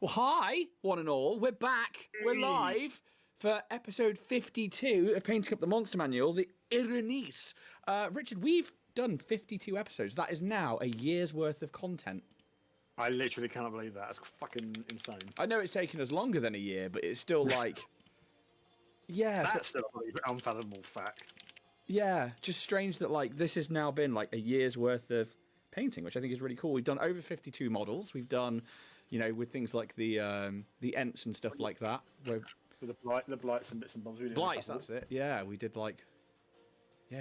Well, hi, one and all. We're back. We're live for episode 52 of Painting Up the Monster Manual, the Erinyes. Richard, we've done 52 episodes. That is now a year's worth of content. I literally cannot believe that. That's fucking insane. I know it's taken us longer than a year, but it's still like... yeah. That's still an unfathomable fact. Yeah, just strange that like this has now been like a year's worth of painting, which I think is really cool. We've done over 52 models. We've done, you know, with things like the Ents and stuff like that. With the blights and bits and bobs. Blights, that's it. Yeah, we did like,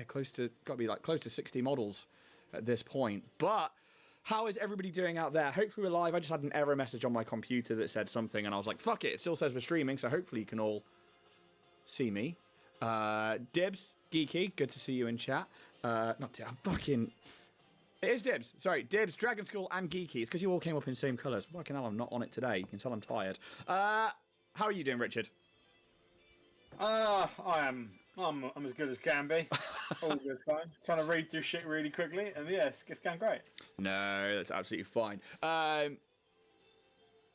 close to 60 models at this point. But how is everybody doing out there? Hopefully we're live. I just had an error message on my computer that said something, and I was like, fuck it. It still says we're streaming, so hopefully you can all see me. Dibs, Geeky, good to see you in chat. It is Dibs. Sorry, Dibs, Dragon Skull, and Geeky. It's because you all came up in the same colours. Fucking hell, I'm not on it today. You can tell I'm tired. How are you doing, Richard? I'm as good as can be. All good fine. Trying to read through shit really quickly, and yeah, it's going great. No, that's absolutely fine.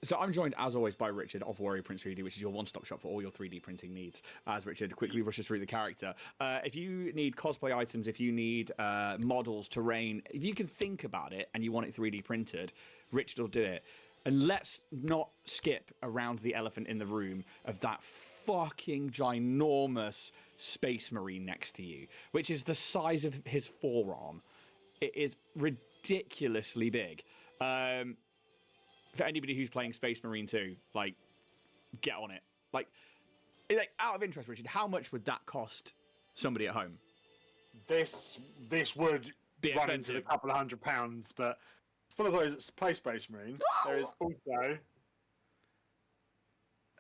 So I'm joined, as always, by Richard of Warrior Prince 3D, which is your one-stop shop for all your 3D printing needs, as Richard quickly rushes through the character. If you need cosplay items, if you need models, terrain, if you can think about it and you want it 3D printed, Richard will do it. And let's not skip around the elephant in the room of that fucking ginormous Space Marine next to you, which is the size of his forearm. It is ridiculously big. For anybody who's playing Space Marine 2, like, get on it. Like, out of interest, Richard, how much would that cost somebody at home? This would be run into a couple of £100, but for those that play Space Marine, there is also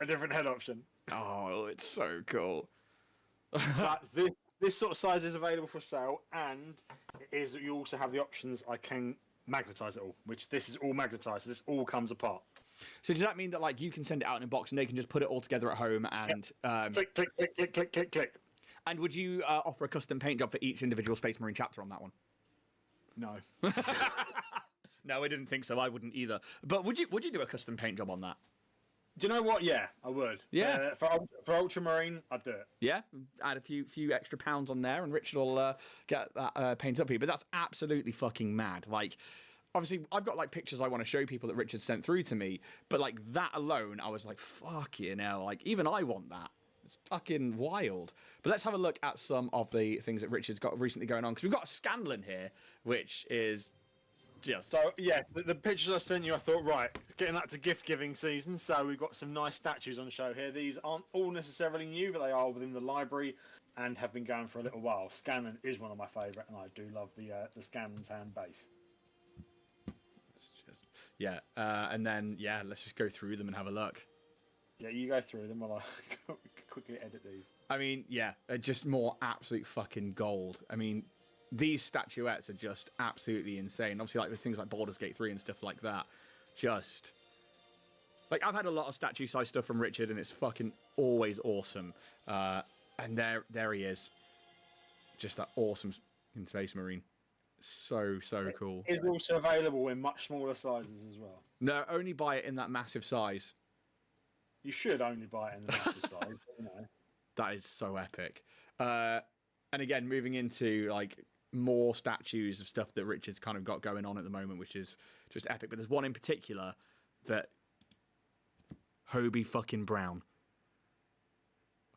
a different head option. Oh, it's so cool. But this sort of size is available for sale, and you also have the options. I can magnetize it all, which this is all magnetized, so this all comes apart. So does that mean that like you can send it out in a box and they can just put it all together at home and click, click, click, click, click, click, click. And would you offer a custom paint job for each individual Space Marine chapter on that one? No. No, I didn't think so. I wouldn't either. But would you do a custom paint job on that? Do you know what? Yeah, I would. Yeah. For Ultramarine, I'd do it. Yeah, add a few extra pounds on there, and Richard will get that painted up for you. But that's absolutely fucking mad. Like, obviously, I've got like pictures I want to show people that Richard sent through to me. But like that alone, I was like, fucking hell. Like, even I want that. It's fucking wild. But let's have a look at some of the things that Richard's got recently going on, because we've got a Scanlan here, which is just... So, yeah, the pictures I sent you, I thought, right, getting that to gift-giving season, so we've got some nice statues on show here. These aren't all necessarily new, but they are within the library and have been going for a little while. Scanlan is one of my favourite, and I do love the Scanlan's hand base. Yeah, and then, yeah, let's just go through them and have a look. Yeah, you go through them while I quickly edit these. I mean, yeah, just more absolute fucking gold. I mean, these statuettes are just absolutely insane. Obviously, like with things like Baldur's Gate 3 and stuff like that, just... Like, I've had a lot of statue-size stuff from Richard, and it's fucking always awesome. And there he is. Just that awesome Space Marine. So cool. It is also available in much smaller sizes as well. No, only buy it in that massive size. You should only buy it in the massive size. You know. That is so epic. And again, moving into like more statues of stuff that Richard's kind of got going on at the moment, which is just epic. But there's one in particular that Hobie fucking Brown.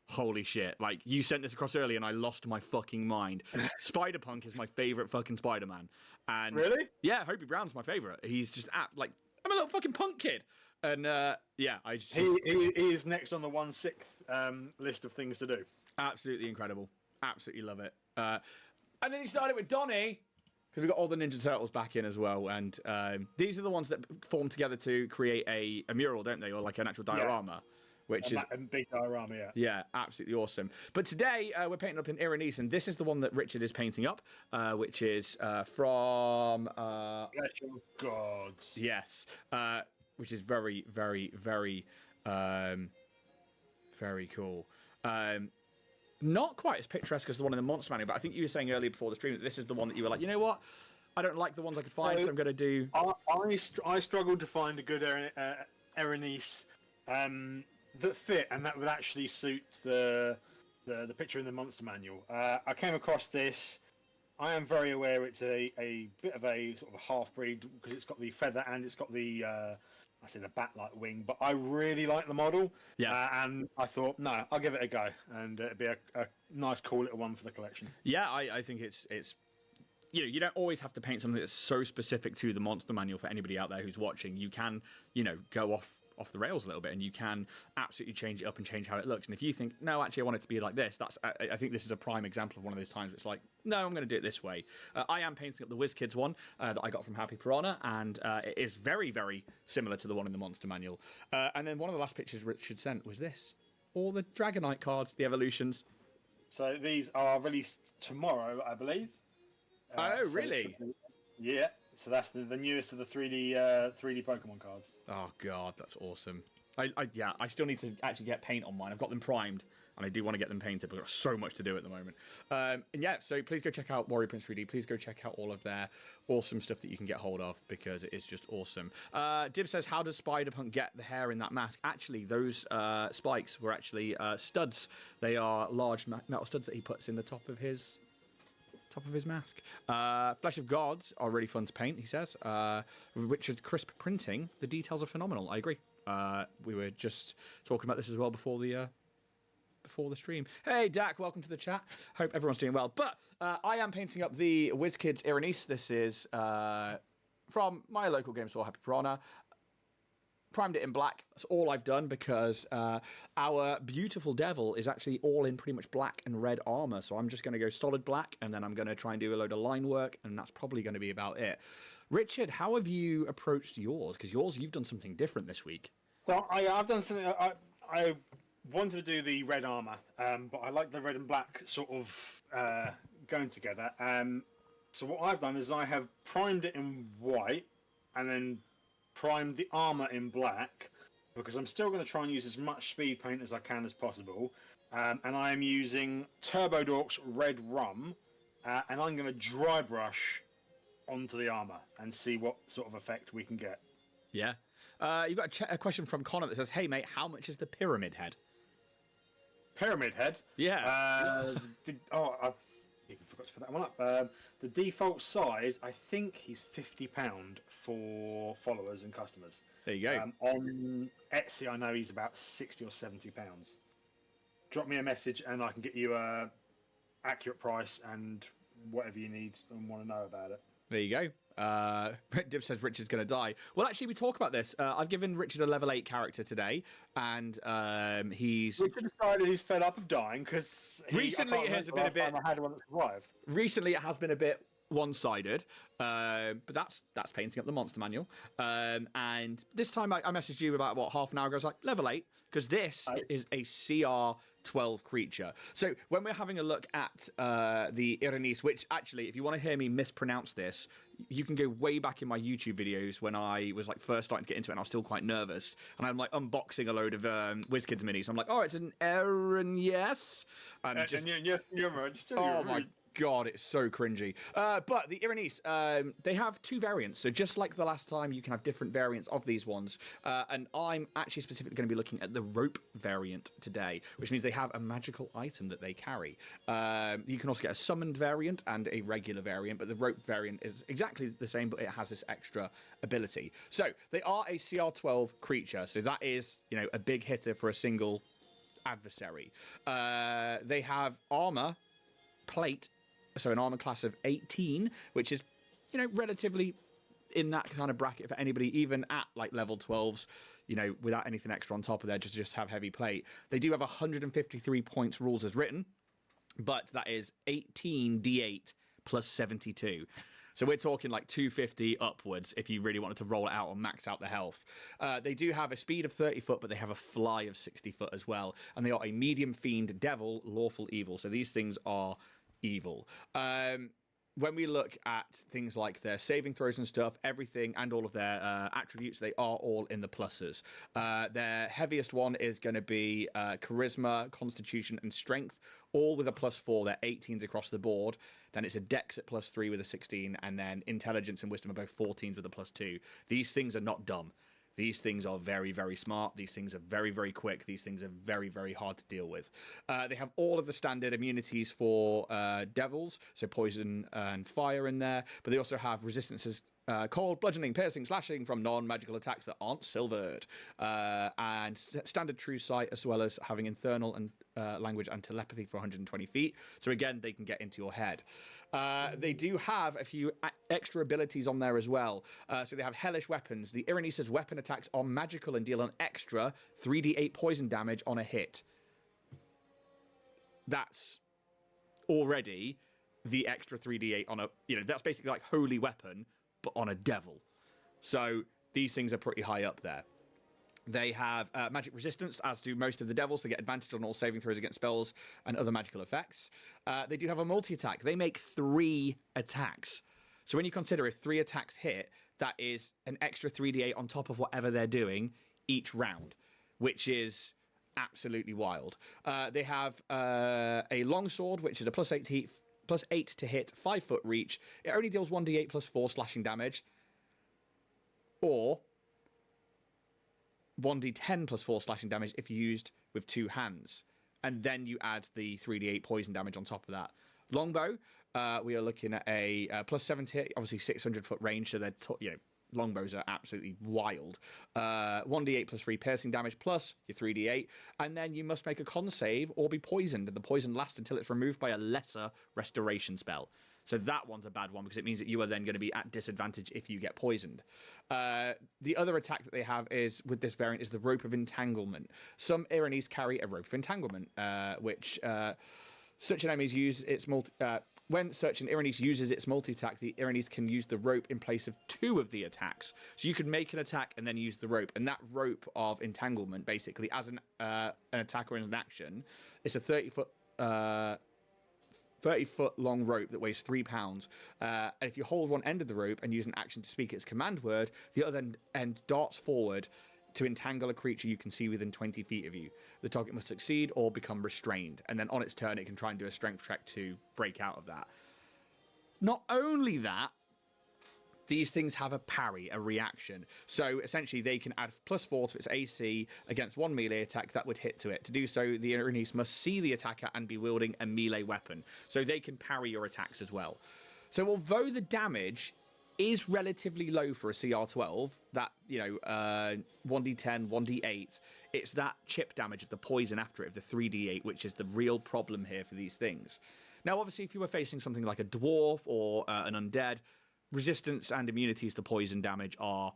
Holy shit. Like, you sent this across earlier and I lost my fucking mind. Spider-Punk is my favourite fucking Spider-Man. And really? Yeah, Hobie Brown's my favourite. He's just like, I'm a little fucking punk kid. And yeah, I just... He is next on the 1/6 list of things to do. Absolutely incredible. Absolutely love it. And then he started with Donnie, because we've got all the Ninja Turtles back in as well. And these are the ones that form together to create a mural, don't they? Or like an actual diorama. Yeah. Which is a big diorama, yeah. Yeah, absolutely awesome. But today we're painting up in Erinyes, and this is the one that Richard is painting up, which is from Bless Your Gods. Yes, which is very, very, very, very cool. Not quite as picturesque as the one in the Monster Manual, but I think you were saying earlier before the stream that this is the one that you were like, you know what? I don't like the ones I could find, so I'm going to do... I struggled to find a good Erinyes that fit and that would actually suit the picture in the monster manual. I came across this. I am very aware it's a bit of a sort of a half breed because it's got the feather and it's got the I say the bat-like wing, but I really like the model. Yeah. And I thought, no, I'll give it a go, and it'd be a nice, cool little one for the collection. Yeah, I think it's you don't always have to paint something that's so specific to the monster manual for anybody out there who's watching. You can, go off the rails a little bit, and you can absolutely change it up and change how it looks. And if you think, no, actually, I want it to be like this, I think this is a prime example of one of those times where it's like, no, I'm going to do it this way. I am painting up the WizKids one that I got from Happy Piranha, and it is very, very similar to the one in the monster manual. And then one of the last pictures Richard sent was this. All the Dragonite cards, the evolutions. So these are released tomorrow, I believe. Oh, really? Yeah. So that's the newest of the 3D Pokemon cards. Oh god, that's awesome. I still need to actually get paint on mine. I've got them primed, and I do want to get them painted, but I've got so much to do at the moment. And yeah, so please go check out Warrior Prince 3D. Please go check out all of their awesome stuff that you can get hold of, because it is just awesome. Dib says, how does Spider-Punk get the hair in that mask? Actually, those spikes were actually studs. They are large metal studs that he puts in the top of his mask. Flesh of Gods are really fun to paint, he says. Richard's crisp printing, the details are phenomenal. I agree. We were just talking about this as well before the stream. Hey, Dak, welcome to the chat. Hope everyone's doing well. But I am painting up the WizKids Erinyes. This is from my local game store, Happy Piranha. Primed it in black. That's all I've done, because our beautiful devil is actually all in pretty much black and red armor. So I'm just going to go solid black, and then I'm going to try and do a load of line work, and that's probably going to be about it. Richard, how have you approached yours? Because you've done something different this week. So I've done something. I wanted to do the red armor, but I like the red and black sort of going together. So what I've done is I have primed it in white, and then primed the armor in black, because I'm still going to try and use as much speed paint as I can as possible. And I am using Turbo Dork's Red Rum, and I'm going to dry brush onto the armor and see what sort of effect we can get. Yeah. You've got a question from Connor that says, hey, mate, how much is the pyramid head? Pyramid head? Yeah. I even forgot to put that one up. The default size, I think he's £50 for followers and customers. There you go. On Etsy, I know he's about £60 or £70. Drop me a message and I can get you a accurate price and whatever you need and want to know about it. There you go. Dib says Richard's going to die. Well, actually, we talk about this. I've given Richard a level 8 character today, and Richard decided he's fed up of dying, because recently it has been a bit. I had one that survived. Recently, it has been a bit one-sided, but that's painting up the monster manual. And this time, I messaged you about half an hour ago. I was like, level 8, because this is a CR12 creature. So when we're having a look at the Erinyes, which actually, if you want to hear me mispronounce this, you can go way back in my YouTube videos when I was first starting to get into it, and I was still quite nervous. And I'm unboxing a load of WizKids minis. I'm like, oh, it's an Erinyes. And oh my God, it's so cringy. But the Erinyes, they have 2 variants. So just like the last time, you can have different variants of these ones. And I'm actually specifically going to be looking at the rope variant today, which means they have a magical item that they carry. You can also get a summoned variant and a regular variant, but the rope variant is exactly the same, but it has this extra ability. So they are a CR12 creature. So that is, a big hitter for a single adversary. They have armor, plate, so an armor class of 18, which is, relatively in that kind of bracket for anybody, even at level 12s, without anything extra on top of there, just have heavy plate. They do have 153 points rules as written, but that is 18 D8 plus 72. So we're talking 250 upwards if you really wanted to roll it out or max out the health. They do have a speed of 30 foot, but they have a fly of 60 foot as well. And they are a medium fiend, devil, lawful evil. So these things are evil. When we look at things like their saving throws and stuff, everything and all of their attributes, they are all in the pluses. Their heaviest one is going to be charisma, constitution, and strength, all with a +4. They're 18s across the board. Then it's a dex at +3 with a 16, and then intelligence and wisdom are both 14s with a +2. These things are not dumb. These things are very, very smart. These things are very, very quick. These things are very, very hard to deal with. They have all of the standard immunities for devils, so poison and fire in there, but they also have resistances cold, bludgeoning, piercing, slashing from non-magical attacks that aren't silvered, and standard true sight, as well as having infernal and language and telepathy for 120 feet. So again, they can get into your head. They do have a few extra abilities on there as well. So they have hellish weapons. The Erinyes' weapon attacks are magical and deal an extra 3d8 poison damage on a hit. That's already the extra 3d8 on a, that's basically like holy weapon, but on a devil. So these things are pretty high up there. They have magic resistance, as do most of the devils. They get advantage on all saving throws against spells and other magical effects. They do have a multi-attack. They make 3 attacks. So when you consider if 3 attacks hit, that is an extra 3d8 on top of whatever they're doing each round, which is absolutely wild. They have a longsword, which is a +8 to hit, 5-foot reach. It only deals 1d8 plus 4 slashing damage, or 1d10 plus 4 slashing damage if used with 2 hands. And then you add the 3d8 poison damage on top of that. Longbow, we are looking at a +7 to hit, obviously 600-foot range, so they're longbows are absolutely wild. 1d8 plus 3 piercing damage plus your 3d8, and then you must make a con save or be poisoned, and the poison lasts until it's removed by a lesser restoration spell. So that one's a bad one because it means that you are then going to be at disadvantage if you get poisoned. The other attack that they have is with this variant is the Rope of Entanglement. Some Erinyes carry a Rope of Entanglement, which such an enemy's use its when such an Erinyes uses its multi-attack, the Erinyes can use the rope in place of 2 of the attacks. So you could make an attack and then use the rope. And that Rope of Entanglement, basically, as an attack or an action, it's a 30-foot long rope that weighs 3 pounds. And if you hold one end of the rope and use an action to speak its command word, the other end darts forward to entangle a creature you can see within 20 feet of you. The target must succeed or become restrained, and then on its turn it can try and do a strength check to break out of that. Not only that, these things have a parry, a reaction. So essentially they can add +4 to its AC against 1 melee attack that would hit to it. To do so, the Erinyes must see the attacker and be wielding a melee weapon. So they can parry your attacks as well. So although the damage is relatively low for a CR12, that, 1d10, 1d8, it's that chip damage of the poison after it, of the 3d8, which is the real problem here for these things. Now, obviously, if you were facing something like a dwarf or an undead, resistance and immunities to poison damage are,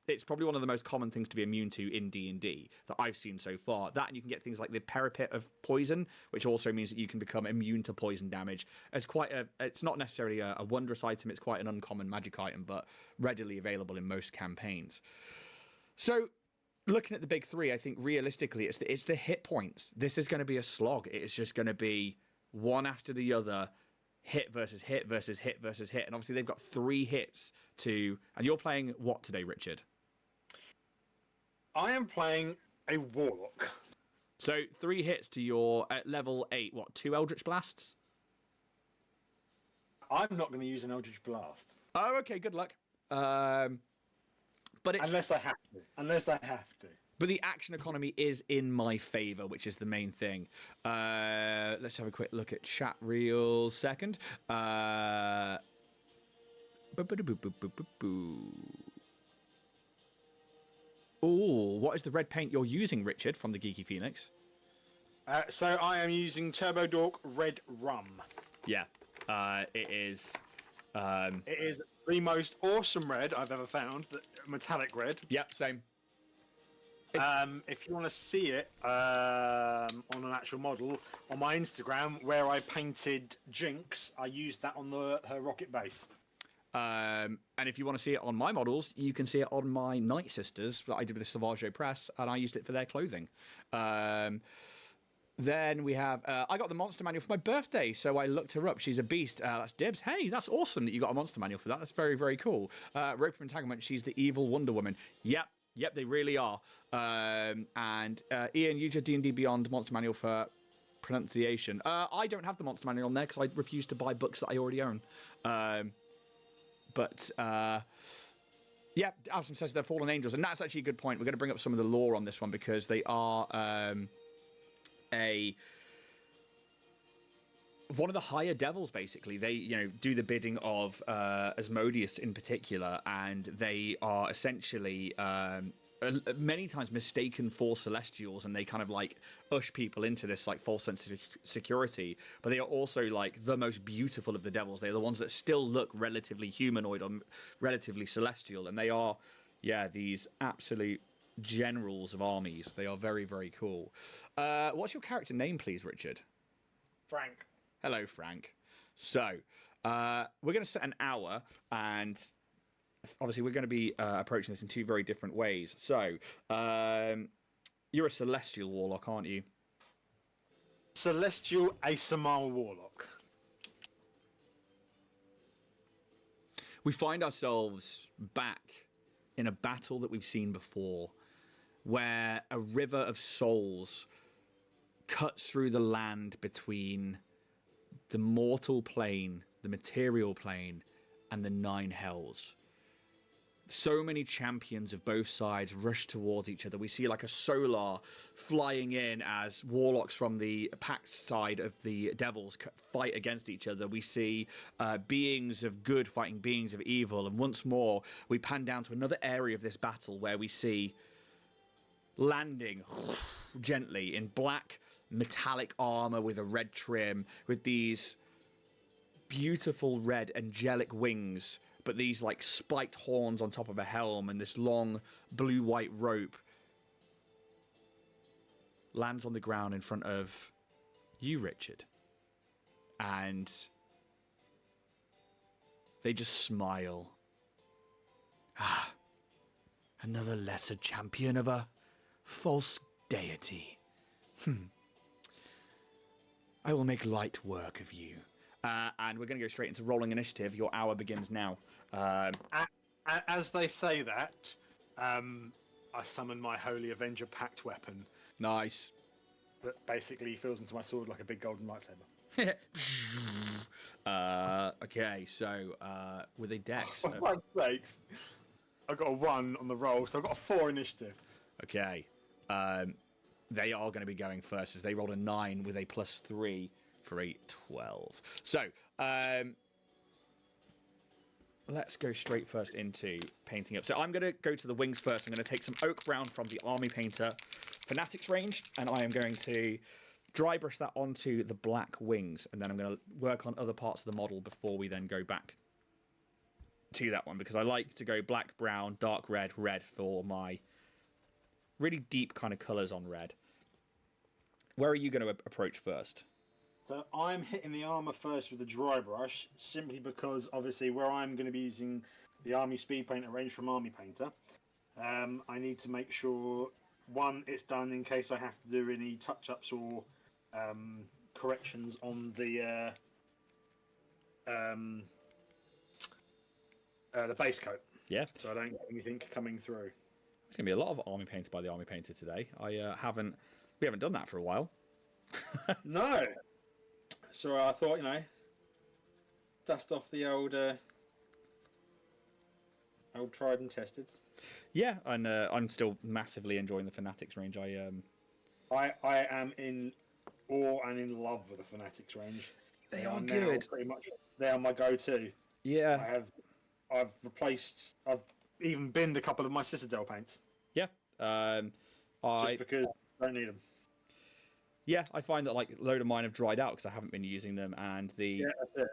it's probably one of the most common things to be immune to in D&D that I've seen so far. That, and you can get things like the parapet of poison, which also means that you can become immune to poison damage. It's not necessarily a wondrous item, it's quite an uncommon magic item, but readily available in most campaigns. So, looking at the big 3, I think realistically it's the hit points. This is going to be a slog. It is just going to be one after the other, hit versus hit versus hit versus hit. And obviously they've got 3 hits to... And you're playing what today, Richard? I am playing a Warlock. So 3 hits to your level 8, 2 Eldritch Blasts? I'm not going to use an Eldritch Blast. Oh, okay, good luck. But it's... Unless I have to. But the action economy is in my favour, which is the main thing. Let's have a quick look at chat real second. Oh, what is the red paint you're using, Richard, from the Geeky Phoenix? So I am using Turbo Dork Red Rum. Yeah, it is... It is the most awesome red I've ever found, the metallic red. Yep, same. If you want to see it on an actual model, on my Instagram, where I painted Jinx, I used that on her rocket base. And if you want to see it on my models, you can see it on my Night Sisters that I did with the Savaggio Press, and I used it for their clothing. Then we have... I got the monster manual for my birthday, so I looked her up. She's a beast. That's Dibs. Hey, that's awesome that you got a monster manual for that. That's very, very cool. Rope of Entanglement, she's the evil Wonder Woman. Yep, they really are. And Ian, use your D&D Beyond monster manual for pronunciation. I don't have the monster manual on there because I refuse to buy books that I already own. Yeah, Alison says they're fallen angels, and that's actually a good point. We're going to bring up some of the lore on this one because they are one of the higher devils. Basically, they do the bidding of Asmodeus in particular, and they are essentially many times mistaken for celestials, and they kind of like ush people into this like false sense of security. But they are also like the most beautiful of the devils. They're the ones that still look relatively humanoid or relatively celestial, and they are, these absolute generals of armies. They are very, very cool. What's your character name, please, Richard? Frank. Hello, Frank. So we're going to set an hour, and obviously, we're going to be approaching this in two very different ways. So, you're a Celestial Warlock, aren't you? Celestial Asamar Warlock. We find ourselves back in a battle that we've seen before, where a river of souls cuts through the land between the mortal plane, the material plane, and the nine hells. So many champions of both sides rush towards each other. We see like a solar flying in as warlocks from the pact side of the devils fight against each other. We see beings of good fighting beings of evil. And once more, we pan down to another area of this battle where we see landing gently in black metallic armor with a red trim, with these beautiful red angelic wings, but these like spiked horns on top of a helm, and this long blue-white rope lands on the ground in front of you, Richard. And they just smile. Ah, another lesser champion of a false deity. I will make light work of you. And we're going to go straight into rolling initiative. Your hour begins now. As they say that, I summon my Holy Avenger Pact weapon. Nice. That basically fills into my sword like a big golden lightsaber. Okay, so with a dex. For God's sakes. I got a 1 on the roll, so I've got a 4 initiative. Okay. They are going to be going first as they rolled a 9 with a +3 for a 12. So, let's go straight first into painting up. So I'm going to go to the wings first. I'm going to take some oak brown from the Army Painter Fanatics range, and I am going to dry brush that onto the black wings, and then I'm going to work on other parts of the model before we then go back to that one, because I like to go black, brown, dark red, red for my really deep kind of colours on red. Where are you going to approach first? So I'm hitting the armor first with the dry brush, simply because obviously where I'm going to be using the Army Speed Painter range from Army Painter, I need to make sure, one, it's done in case I have to do any touch-ups or corrections on the base coat. Yeah. So I don't get anything coming through. There's going to be a lot of Army Painter by the Army Painter today. We haven't done that for a while. No. So I thought, dust off the old tried and tested. Yeah, and I'm still massively enjoying the Fanatics range. I am in awe and in love with the Fanatics range. They are good. Pretty much, they are my go-to. Yeah. I've even binned a couple of my Citadel paints. Yeah. Just because I don't need them. Yeah, I find that like a load of mine have dried out because I haven't been using them, and yeah, that's it.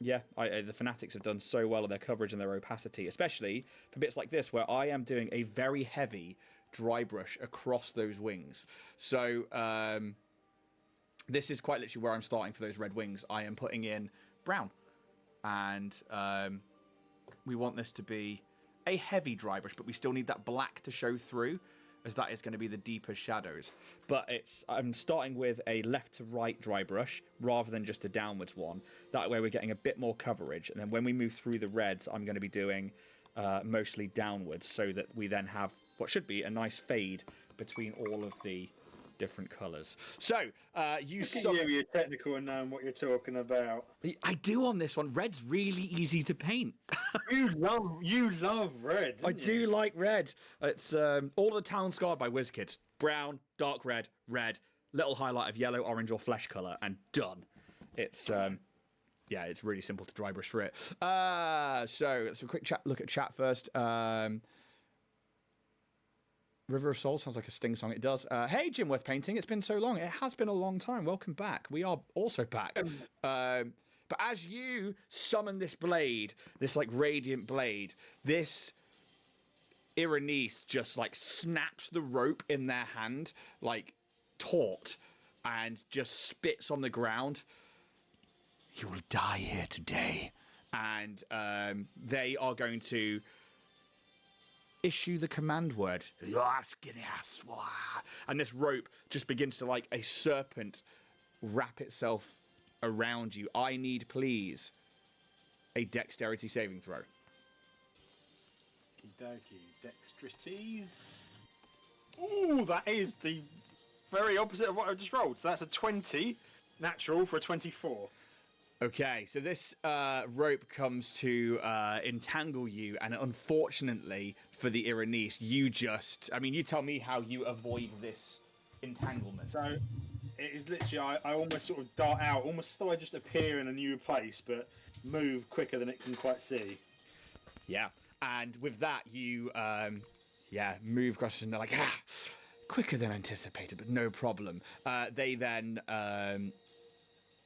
Yeah, the Fanatics have done so well with their coverage and their opacity, especially for bits like this where I am doing a very heavy dry brush across those wings. So this is quite literally where I'm starting for those red wings. I am putting in brown, and we want this to be a heavy dry brush, but we still need that black to show through, as that is going to be the deeper shadows. But I'm starting with a left to right dry brush rather than just a downwards one. That way we're getting a bit more coverage. And then when we move through the reds, I'm going to be doing mostly downwards, so that we then have what should be a nice fade between all of the different colours. So you Look at summon. you're technical and knowing what you're talking about. I do on this one. Red's really easy to paint. You love red. I do like red. It's all the town scarred by WizKids. Brown, dark red, red, little highlight of yellow, orange, or flesh colour, and done. It's yeah, it's really simple to dry brush through it. So let's have a quick look at chat first. River of Soul sounds like a Sting song. It does. Hey, Jim Worth Painting. It's been so long. It has been a long time. Welcome back. We are also back. But as you summon this blade, this like radiant blade, this Erinyes just like snaps the rope in their hand, like taut, and just spits on the ground. You will die here today. And they are going to issue the command word. And this rope just begins to, like a serpent, wrap itself around you. I need, please, a dexterity saving throw. Okie dokie. Dexterities. Ooh, that is the very opposite of what I just rolled. So that's a 20 natural for a 24. Okay, so this rope comes to entangle you, and unfortunately for the Erinyes, you tell me how you avoid this entanglement. So it is literally, I almost sort of dart out, almost as though I just appear in a new place, but move quicker than it can quite see. Yeah, and with that, you move across, and they're like, quicker than anticipated, but no problem. They then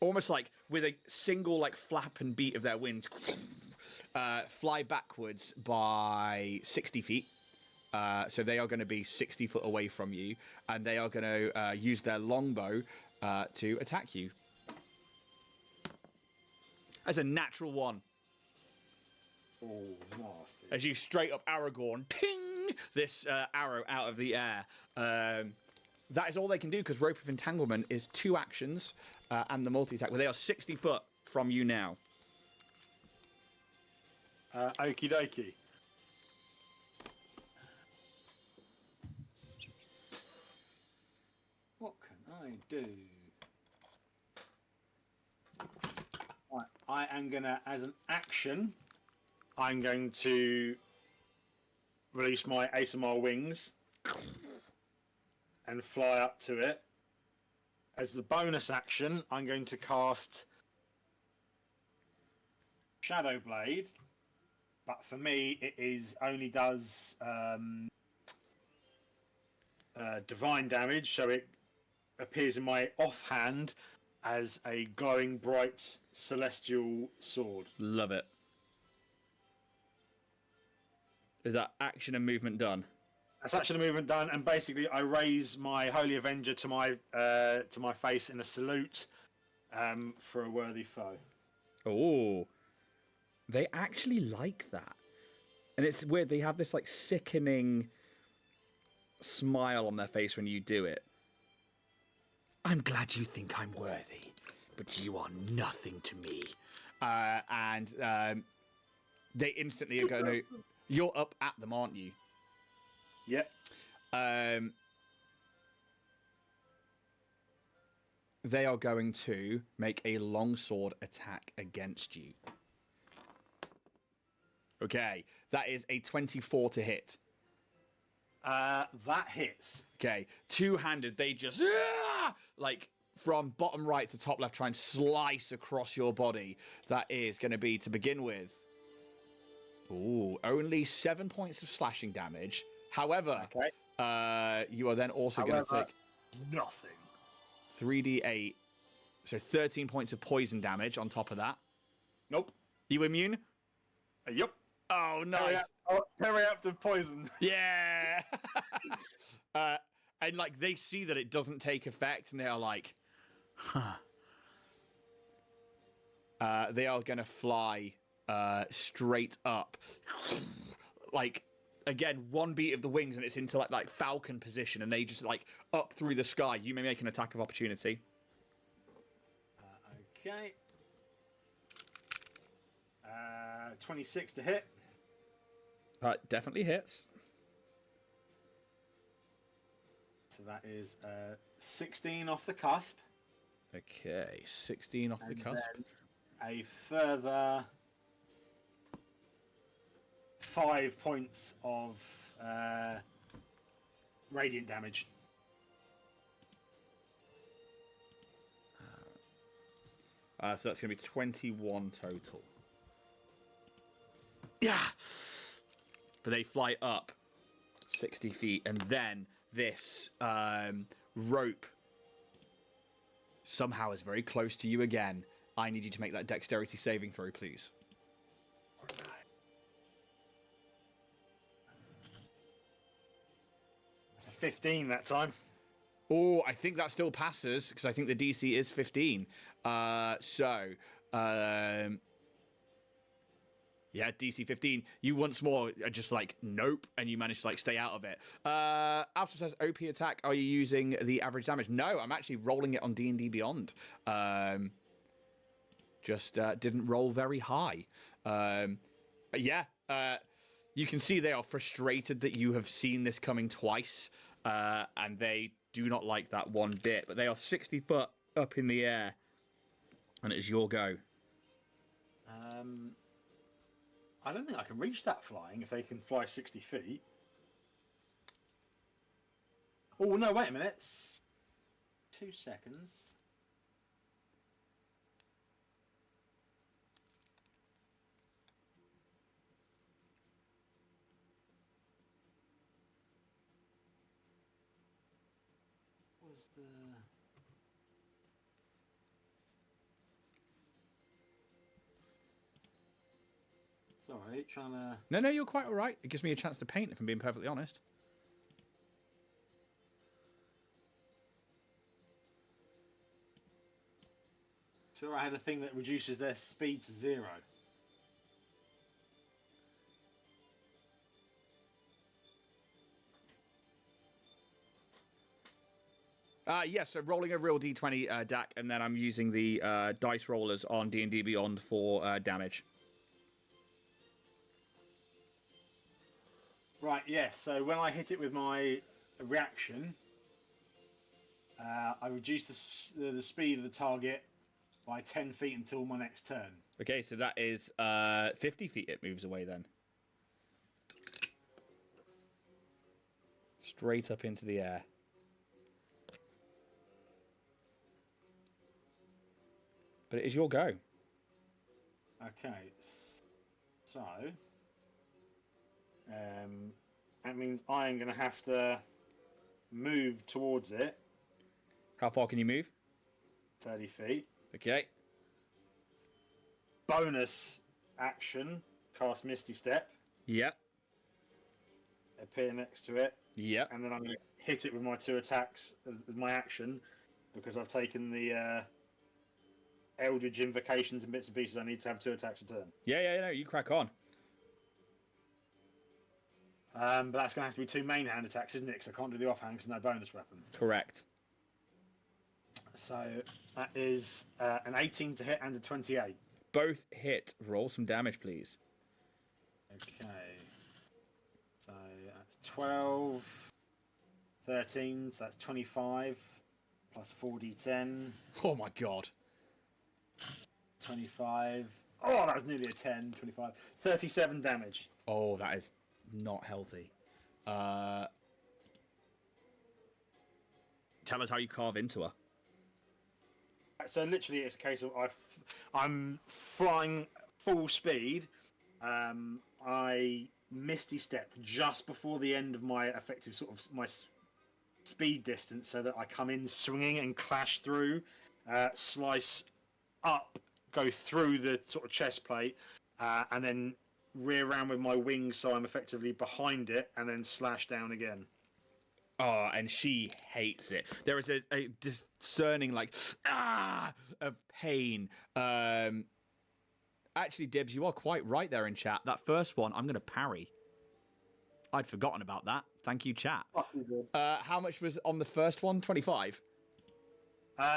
almost like with a single like flap and beat of their wings, fly backwards by 60 feet. So they are going to be 60 foot away from you, and they are going to use their longbow to attack you. As a natural one. Oh, nasty. As you straight up Aragorn, ping this arrow out of the air. That is all they can do, because Rope of Entanglement is 2 actions and the multi-attack. Well, they are 60 foot from you now. Okie dokie. What can I do? Right, I am going to, as an action, I'm going to release my ASMR wings and fly up to it. As the bonus action, I'm going to cast Shadow Blade, but for me, it is only does divine damage, so it appears in my offhand as a glowing, bright, celestial sword. Love it. Is that action and movement done? That's action and movement done, and basically I raise my Holy Avenger to my face in a salute for a worthy foe. Oh, they actually like that, and it's weird. They have this like sickening smile on their face when you do it. I'm glad you think I'm worthy, but you are nothing to me. And they instantly are going to. You're up at them, aren't you? Yep. They are going to make a longsword attack against you. Okay, that is a 24 to hit. That hits. Okay, two-handed, they just, like, from bottom right to top left, try and slice across your body. That is going to be, to begin with, only 7 points of slashing damage. However, you are then also going to take nothing. 3d8, so 13 points of poison damage on top of that. Nope. You immune? Yep. Oh, nice. Periaptive poison. Yeah. And like they see that it doesn't take effect, and they are like, huh. They are going to fly straight up. Like, again, one beat of the wings, and it's into like falcon position, and they just like up through the sky. You may make an attack of opportunity. Okay. 26 to hit. Definitely hits. So that is 16 off the cusp. Okay, 16 off the cusp. Then a further 5 points of radiant damage. So that's going to be 21 total. Yeah! But they fly up 60 feet, and then this rope somehow is very close to you again. I need you to make that dexterity saving throw, please. It's a 15 that time. Oh, I think that still passes, because I think the DC is 15. Yeah, DC 15. You once more are just like, nope, and you manage to like stay out of it. Alpha says, OP attack, are you using the average damage? No, I'm actually rolling it on D&D Beyond. Just didn't roll very high. You can see they are frustrated that you have seen this coming twice, and they do not like that one bit. But they are 60 foot up in the air, and it is your go. I don't think I can reach that flying if they can fly 60 feet. Oh, no, wait a minute. 2 seconds. What was the... Sorry, trying to... No, you're quite all right. It gives me a chance to paint, if I'm being perfectly honest. So I had a thing that reduces their speed to 0. Yes, so rolling a real D20 DAC, and then I'm using the dice rollers on D&D Beyond for damage. Right, yes. So when I hit it with my reaction, I reduce the speed of the target by 10 feet until my next turn. Okay, so that is 50 feet it moves away then. Straight up into the air. But it is your go. Okay, so that means I am going to have to move towards it. How far can you move? 30 feet. Okay. Bonus action, cast Misty Step. Yep. Appear next to it. Yep. And then I'm going to hit it with my 2 attacks as my action, because I've taken the Eldritch Invocations and bits and pieces. I need to have 2 attacks a turn. Yeah, no, you crack on. But that's going to have to be 2 main hand attacks, isn't it? Because I can't do the offhand because no bonus weapon. Correct. So that is an 18 to hit and a 28. Both hit. Roll some damage, please. Okay. So that's 12, 13, so that's 25, plus 4d10. Oh my god. 25. Oh, that was nearly a 10, 25. 37 damage. Oh, that is not healthy. Tell us how you carve into her. So literally, it's a case of I'm flying full speed. I Misty Step just before the end of my effective sort of my speed distance, so that I come in swinging and clash through, slice up, go through the sort of chest plate, and then rear around with my wings, so I'm effectively behind it, and then slash down again. Oh, and she hates it. There is a discerning, like, of pain. Actually, Dibs, you are quite right there in chat. That first one, I'm going to parry. I'd forgotten about that. Thank you, chat. Fuck you, Dibs. How much was on the first one? 25?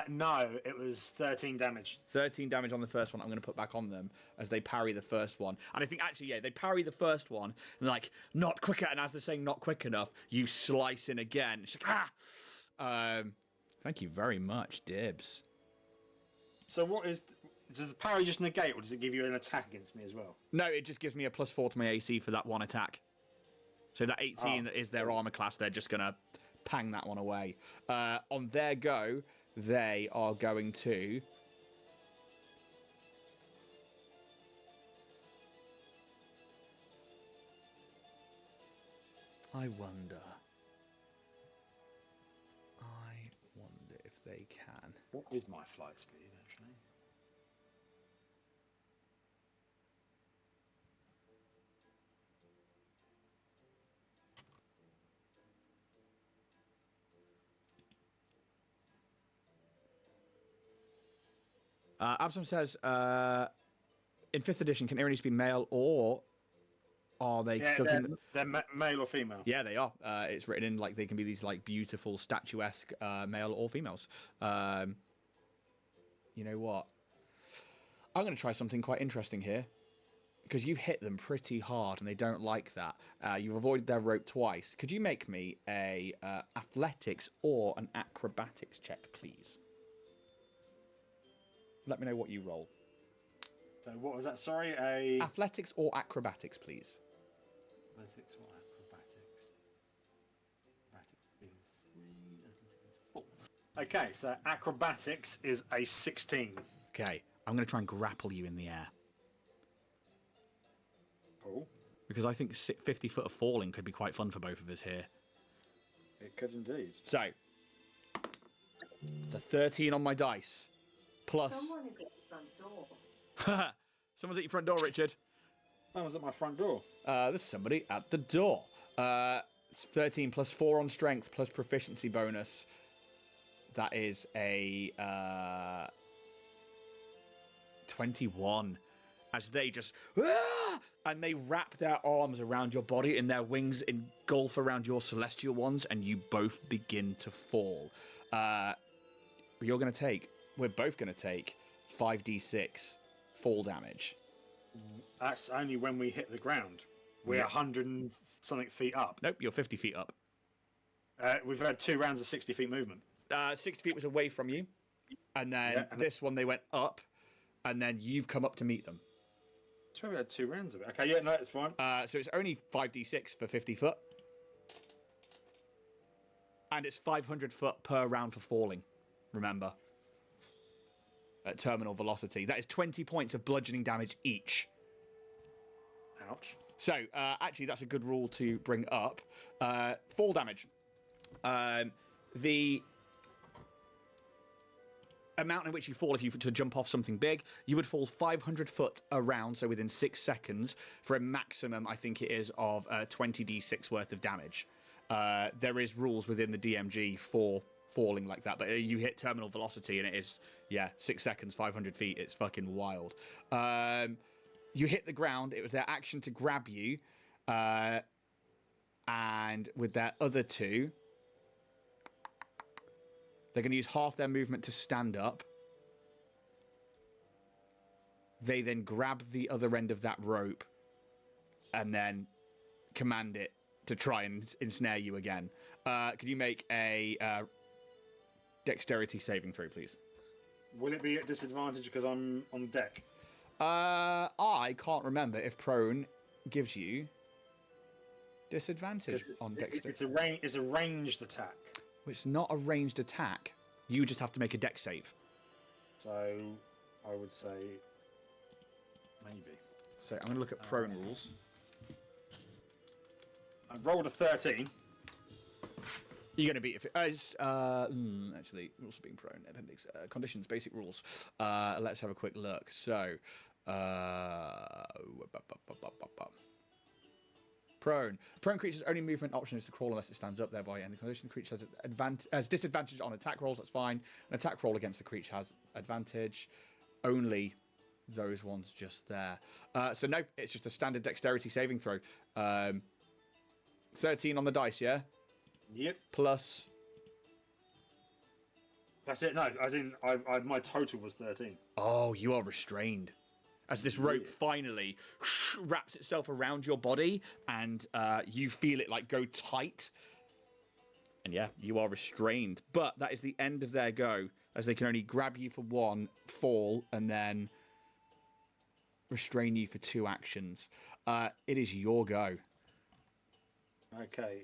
No, it was 13 damage. 13 damage on the first one. I'm going to put back on them as they parry the first one. And I think actually, yeah, they parry the first one and like not quicker. And as they're saying not quick enough, you slice in again. It's like, thank you very much, Dibs. So does the parry just negate, or does it give you an attack against me as well? No, it just gives me a +4 to my AC for that one attack. So that 18 that is their armor class, they're just going to pang that one away. On their go, they are going to... I wonder if they can. What is my flight speed, actually? Absalom says, in 5th edition, can Erinyes be male or are they stuck in... They're male or female? Yeah, they are. It's written in like they can be these like beautiful, statuesque male or females. You know what? I'm going to try something quite interesting here. Because you've hit them pretty hard and they don't like that. You've avoided their rope twice. Could you make me a athletics or an acrobatics check, please? Let me know what you roll. So what was that? Sorry, athletics or acrobatics, please. Athletics or acrobatics? Acrobatics is 3. Okay, so acrobatics is a 16. Okay, I'm going to try and grapple you in the air. Cool. Because I think 50 foot of falling could be quite fun for both of us here. It could indeed. So, it's a 13 on my dice. Plus... Someone is at the front door. Someone's at your front door, Richard. Someone's at my front door. There's somebody at the door. It's 13 plus 4 on strength plus proficiency bonus. That is a 21. As they just... and they wrap their arms around your body and their wings engulf around your celestial ones and you both begin to fall. You're going to take... We're both going to take 5d6 fall damage. That's only when we hit the ground. We're 100 and something feet up. Nope, you're 50 feet up. We've had 2 rounds of 60 feet movement. 60 feet was away from you. And then this one, they went up. And then you've come up to meet them. I swear we had 2 rounds of it. Okay, yeah, no, it's fine. So it's only 5d6 for 50 foot. And it's 500 foot per round for falling. Remember. At terminal velocity. That is 20 points of bludgeoning damage each. Ouch. So, actually, that's a good rule to bring up. Fall damage. The amount in which you fall if you were to jump off something big, you would fall 500 foot around, so within 6 seconds, for a maximum, I think it is, of 20d6 worth of damage. There is rules within the DMG for falling like that, but you hit terminal velocity and it is 6 seconds, 500 feet. It's fucking wild. You hit the ground. It was their action to grab you, and with their other 2, they're going to use half their movement to stand up. They then grab the other end of that rope and then command it to try and ensnare you again. Could you make a dexterity saving throw, please? Will it be at disadvantage because I'm on deck? I can't remember if prone gives you disadvantage on dexterity. It's a ranged attack. It's not a ranged attack. You just have to make a dex save. So I would say maybe. So I'm going to look at prone rules. I rolled a 13. You're going to beat it. Actually, rules of being prone. Appendix. Conditions, basic rules. Let's have a quick look. So, prone. Prone creature's only movement option is to crawl unless it stands up, thereby ending the condition. The creature has disadvantage on attack rolls, that's fine. An attack roll against the creature has advantage. Only those ones just there. So no, it's just a standard dexterity saving throw. 13 on the dice, yeah? Yep. Plus That's it. No, as in, my total was 13. Oh, you are restrained. As this rope finally wraps itself around your body, and you feel it like go tight. And yeah, you are restrained. But that is the end of their go, as they can only grab you for one, fall, and then restrain you for 2 actions. It is your go. Okay.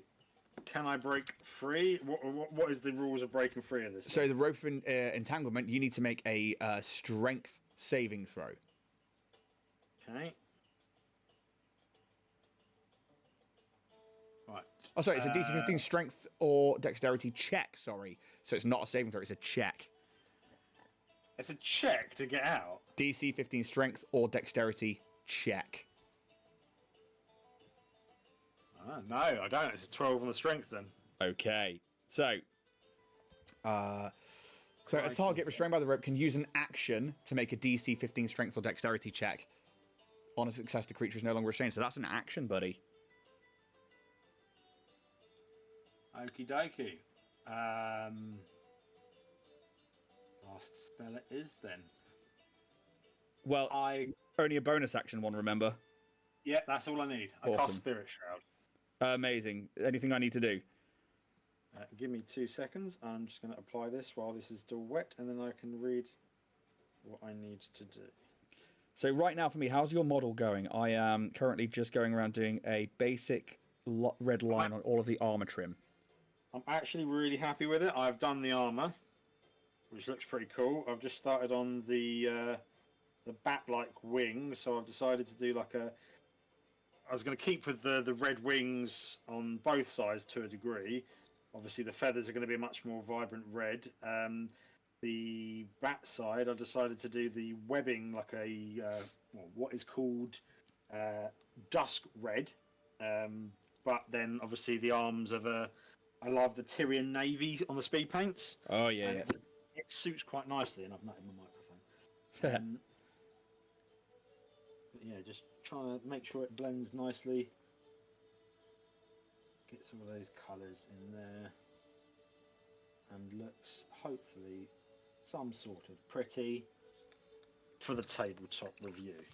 Can I break free? What is the rules of breaking free of this? So the rope of entanglement, you need to make a strength saving throw. Okay. Right. Oh, sorry, it's a DC 15 strength or dexterity check, sorry. So it's not a saving throw, it's a check. It's a check to get out. DC 15 strength or dexterity check. No, I don't. It's a 12 on the strength then. Okay. So a target restrained by the rope can use an action to make a DC 15 strength or dexterity check. On a success, the creature is no longer restrained. So that's an action, buddy. Okie dokie. Last spell it is then. Well, only a bonus action one, remember? Yeah, that's all I need. I cast Spirit Shroud. Amazing. Anything I need to do? Give me 2 seconds. I'm just going to apply this while this is still wet, and then I can read what I need to do. So right now for me, how's your model going? I am currently just going around doing a basic red line on all of the armor trim. I'm actually really happy with it. I've done the armor, which looks pretty cool. I've just started on the bat-like wing, so I've decided to do like a... I was going to keep with the red wings on both sides to a degree. Obviously, the feathers are going to be a much more vibrant red. The bat side, I decided to do the webbing like a what is called dusk red. But then, obviously, the arms of a... I love the Tyrian navy on the speed paints. Oh, yeah, yeah. It suits quite nicely, and I've nutted my microphone. But yeah, just trying to make sure it blends nicely. Gets all those colours in there. And looks, hopefully, some sort of pretty for the tabletop review.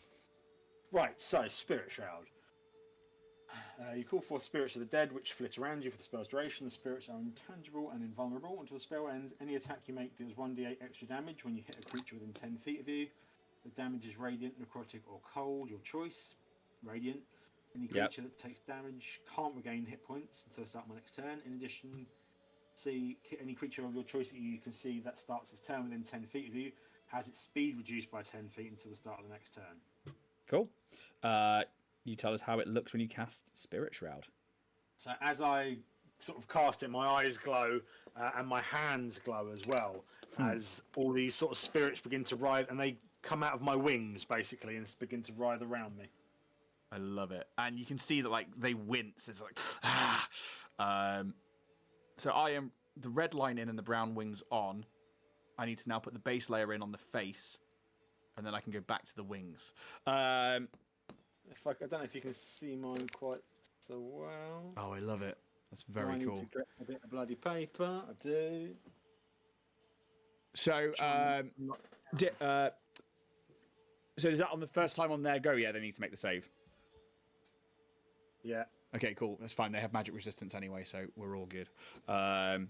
Right, so, Spirit Shroud. You call forth spirits of the dead, which flit around you for the spell's duration. The spirits are intangible and invulnerable until the spell ends. Any attack you make deals 1d8 extra damage when you hit a creature within 10 feet of you. The damage is radiant, necrotic, or cold, your choice. Radiant. Any creature that takes damage can't regain hit points until the start of my next turn. In addition, see any creature of your choice that you can see that starts its turn within 10 feet of you has its speed reduced by 10 feet until the start of the next turn. Cool. You tell us how it looks when you cast Spirit Shroud. So as I sort of cast it, my eyes glow and my hands glow as well, as all these sort of spirits begin to writhe, and they come out of my wings basically and begin to writhe around me. I love it, and you can see that like they wince. It's like ah. So I am the red line in and the brown wings on. I need to now put the base layer in on the face, and then I can go back to the wings. I don't know if you can see mine quite so well. Oh, I love it. That's very cool. I need to get a bit of bloody paper. I do. So, so is that on the first time on their go? Yeah, they need to make the save. Yeah. Okay, cool. That's fine. They have magic resistance anyway, so we're all good. Right,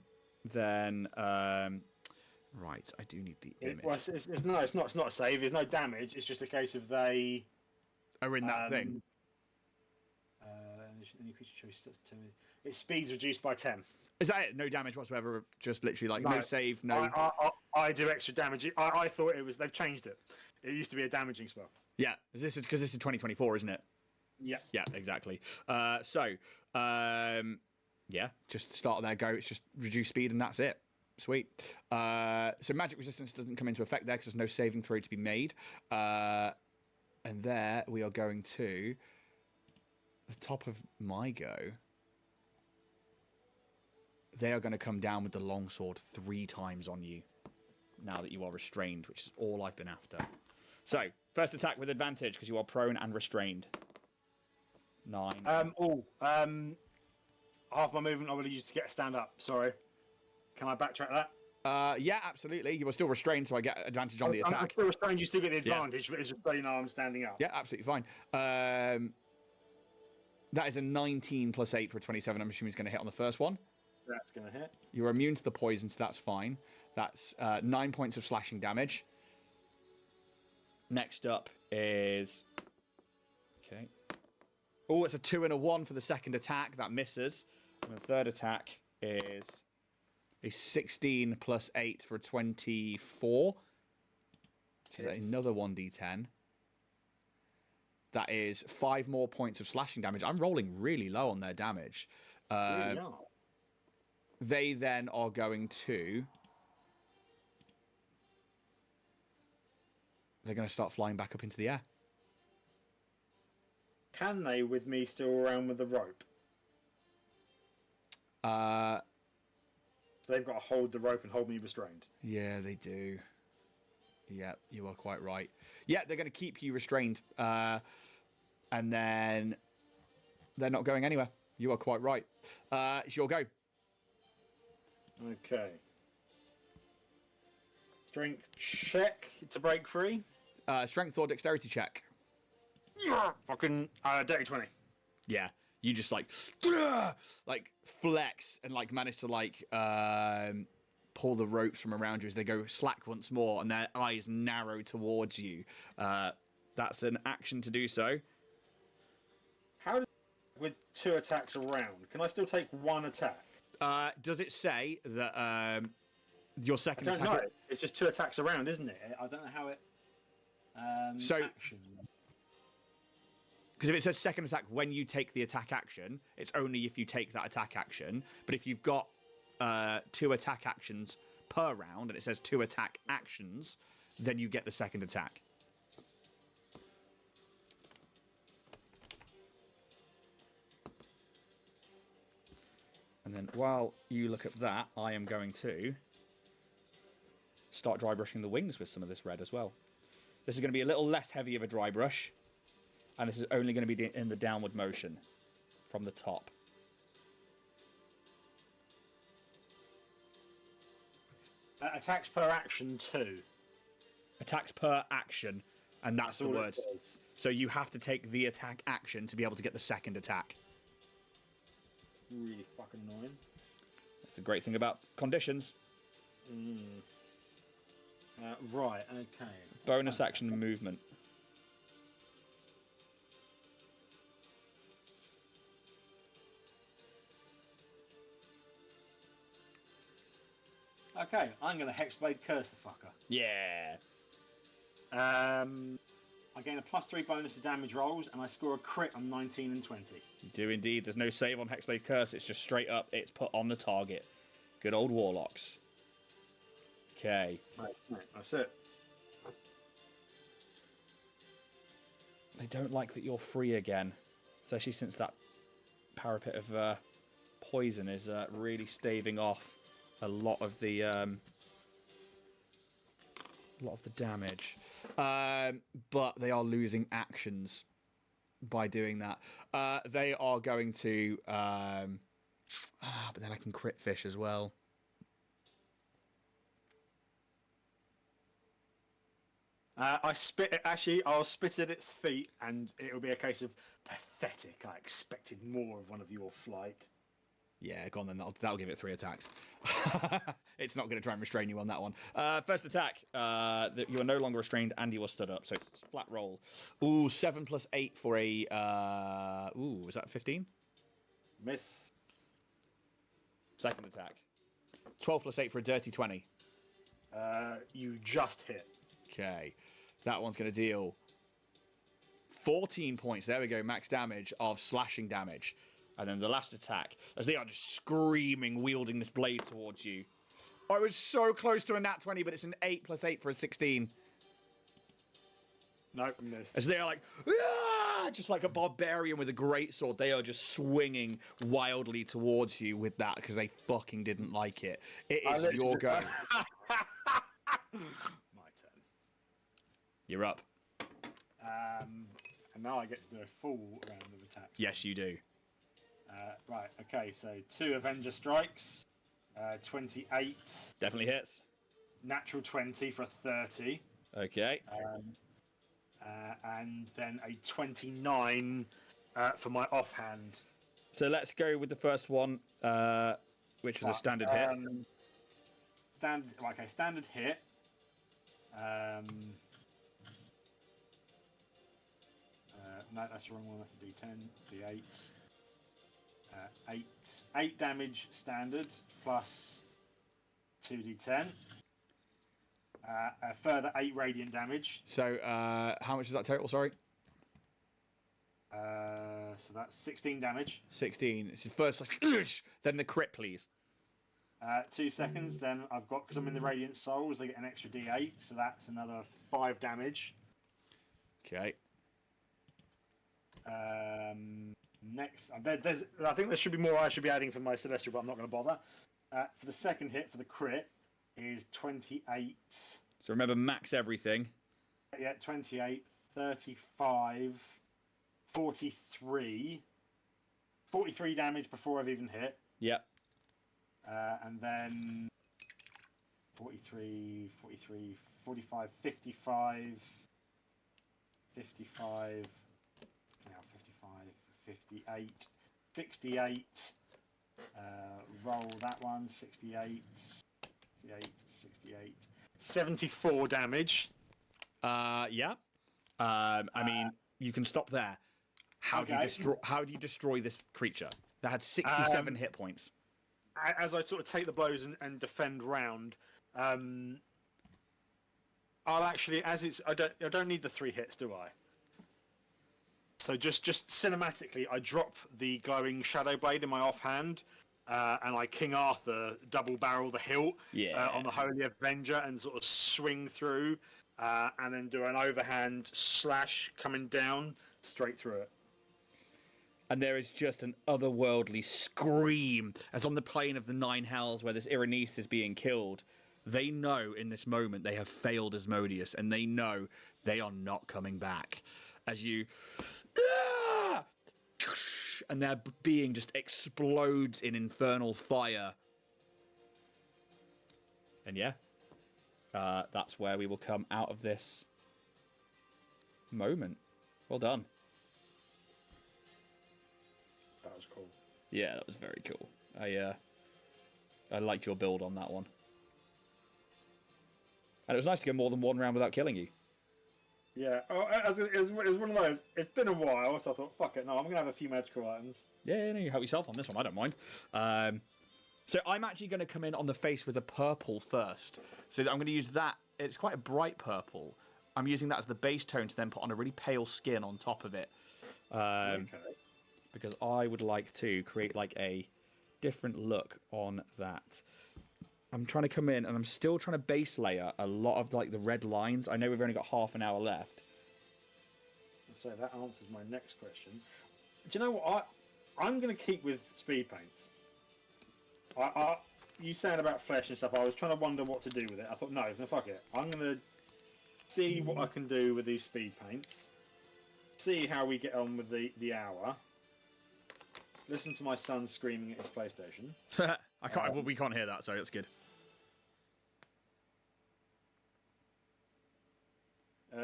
I do need the image. It's not a save. There's no damage. It's just a case of they are in that thing. Any creature choice its speed's reduced by 10. Is that it? No damage whatsoever. Just literally like no save, no. I do extra damage. I thought it was. They've changed it. It used to be a damaging spell. Yeah, this is because this is 2024, isn't it? Yeah. Yeah, exactly. Yeah, just start there, go. It's just reduce speed, and that's it. Sweet. So magic resistance doesn't come into effect there because there's no saving throw to be made. And there we are going to the top of my go. They are going to come down with the longsword 3 times on you now that you are restrained, which is all I've been after. So, first attack with advantage because you are prone and restrained. 9. Half my movement I will use to get a stand up. Sorry. Can I backtrack that? Yeah, absolutely. You are still restrained, so I get advantage on the I'm attack. still restrained, you still get the advantage, but it's just so you know I'm standing up. Yeah, absolutely fine. That is a 19 plus 8 for a 27. I'm assuming it's going to hit on the first one. That's going to hit. You're immune to the poison, so that's fine. That's 9 points of slashing damage. Next up is... Okay. Oh, it's a 2 and a 1 for the second attack. That misses. And the third attack is a 16 plus 8 for a 24. Which is another 1d10. That is 5 more points of slashing damage. I'm rolling really low on their damage. They then are going to... They're going to start flying back up into the air. Can they, with me still around with the rope? So they've got to hold the rope and hold me restrained. Yeah, they do. Yeah, you are quite right. Yeah, they're going to keep you restrained. And then they're not going anywhere. You are quite right. It's your go. Okay. Strength check to break free. Strength or dexterity check. Fucking dirty 20. Yeah, you just like flex and like manage to pull the ropes from around you as they go slack once more, and their eyes narrow towards you. That's an action to do so. How does with 2 attacks around? Can I still take 1 attack? Does it say that your second I don't attack? know. It's just 2 attacks around, isn't it? I don't know how it. So. Action. Because if it says second attack when you take the attack action, it's only if you take that attack action. But if you've got 2 attack actions per round, and it says 2 attack actions, then you get the second attack. And then while you look at that, I am going to start dry brushing the wings with some of this red as well. This is going to be a little less heavy of a dry brush. And this is only going to be in the downward motion from the top. Attacks per action 2. Attacks per action, and that's the word. So you have to take the attack action to be able to get the second attack. Really fucking annoying. That's the great thing about conditions. Right, okay. Bonus action movement. Okay, I'm going to Hexblade Curse the fucker. Yeah. I gain a +3 bonus to damage rolls, and I score a crit on 19 and 20. You do indeed. There's no save on Hexblade Curse. It's just straight up. It's put on the target. Good old Warlocks. Okay. Right, that's it. They don't like that you're free again. Especially since that parapet of poison is really staving off a lot of the damage, but they are losing actions by doing that. They are going to, but then I can crit fish as well. I spit it. Actually, I'll spit at its feet, and it'll be a case of pathetic. I expected more of one of your flight. Yeah, go on then. That'll give it 3 attacks. It's not going to try and restrain you on that one. First attack. You are no longer restrained and you are stood up, so it's flat roll. Ooh, 7 plus 8 for a... is that 15? Miss. Second attack. 12 plus 8 for a dirty 20. You just hit. Okay. That one's going to deal 14 points. There we go. Max damage of slashing damage. And then the last attack, as they are just screaming, wielding this blade towards you. I was so close to a nat 20, but it's an 8 plus 8 for a 16. Nope, miss. As they are like, "Ah!" Just like a barbarian with a greatsword, they are just swinging wildly towards you with that because they fucking didn't like it. It is your go. My turn. You're up. And now I get to do a full round of attacks. Yes, you do. Right, okay, so 2 Avenger Strikes. 28. Definitely hits. Natural 20 for a 30. Okay. And then a 29 for my offhand. So let's go with the first one, which was a standard hit. Standard hit. No, that's the wrong one. That's a D10, D8. 8 damage standard plus 2d10. A further 8 radiant damage. So how much is that total? Sorry. So that's 16 damage. 16. It's your first. Then the crit, please. 2 seconds. Then I've got, because I'm in the Radiant Souls, they get an extra D8, so that's another 5 damage. Okay. Next, I think there should be more I should be adding for my Celestial, but I'm not going to bother. For the second hit, for the crit, is 28. So remember, max everything. Yeah, 28, 35, 43. 43 damage before I've even hit. Yep. And then 43, 45, 55, 55, now 55, 58, 68, roll that one, 68, 74 damage. Yeah. I mean, you can stop there. How do you destroy this creature that had 67 hit points? As I sort of take the blows and defend round, I'll actually, I don't need the 3 hits, do I? So just cinematically, I drop the glowing shadow blade in my offhand, and I King Arthur double barrel the hilt on the Holy Avenger and sort of swing through, and then do an overhand slash coming down straight through it. And there is just an otherworldly scream as on the plane of the 9 hells where this Erinyes is being killed. They know in this moment they have failed Asmodeus, and they know they are not coming back. As you... And their being just explodes in infernal fire. And yeah, that's where we will come out of this moment. Well done. That was cool. Yeah, that was very cool. I liked your build on that one. And it was nice to go more than 1 round without killing you. Yeah, it was one of those. It's been a while, so I thought, fuck it. No, I'm going to have a few magical items. Yeah, no, you help yourself on this one. I don't mind. So I'm actually going to come in on the face with a purple first. So I'm going to use that. It's quite a bright purple. I'm using that as the base tone to then put on a really pale skin on top of it. Okay. Because I would like to create like a different look on that. I'm trying to come in and I'm still trying to base layer a lot of like the red lines. I know we've only got half an hour left. So that answers my next question. Do you know what? I'm going to keep with speed paints. You saying about flesh and stuff, I was trying to wonder what to do with it. I thought, no, fuck it. I'm going to see what I can do with these speed paints. See how we get on with the hour. Listen to my son screaming at his PlayStation. I can't. We can't hear that. Sorry, that's good.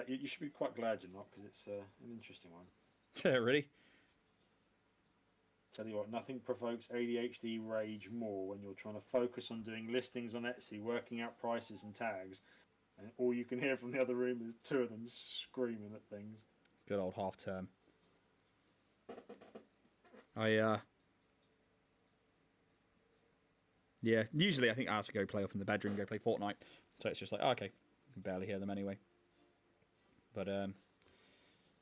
You should be quite glad you're not, because it's an interesting one. Really? Tell you what, nothing provokes ADHD rage more when you're trying to focus on doing listings on Etsy, working out prices and tags, and all you can hear from the other room is 2 of them screaming at things. Good old half term. Yeah, usually I think I have to go play up in the bedroom, go play Fortnite. So it's just like, oh, okay, you can barely hear them anyway. But,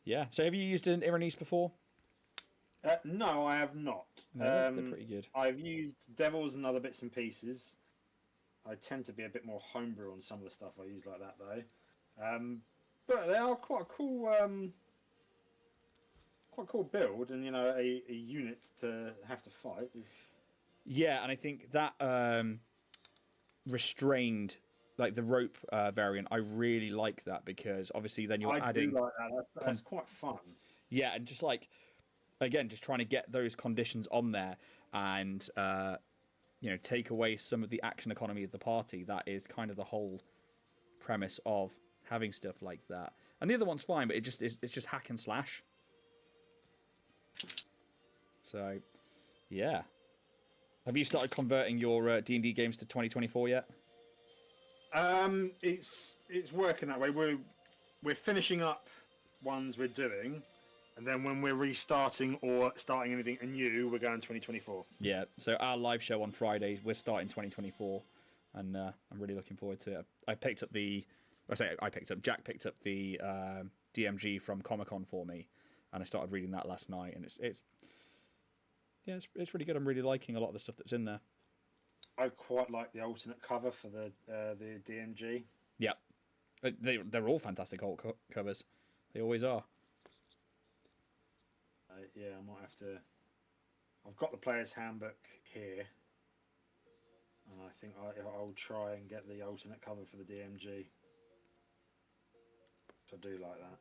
yeah. So have you used an Erinyes before? No, I have not. No, they're pretty good. I've used Devils and other bits and pieces. I tend to be a bit more homebrew on some of the stuff I use like that, though. But they are quite a cool build, and, you know, a unit to have to fight is... Yeah, and I think that restrained, like the rope variant, I really like that, because obviously then you're adding... I do like that. That's quite fun. Yeah, and just like, again, just trying to get those conditions on there, and take away some of the action economy of the party. That is kind of the whole premise of having stuff like that. And the other one's fine, but it's just hack and slash. So, yeah. Have you started converting your D&D games to 2024 yet? It's working that way. We're finishing up ones we're doing, and then when we're restarting or starting anything anew, we're going 2024. Yeah. So our live show on Fridays, we're starting 2024, and I'm really looking forward to it. Jack picked up the DMG from Comic-Con for me, and I started reading that last night, and it's really good. I'm really liking a lot of the stuff that's in there. I quite like the alternate cover for the DMG. Yeah, they're all fantastic alt covers. They always are. Yeah, I might have to. I've got the player's handbook here, and I think I'll try and get the alternate cover for the DMG. So I do like that.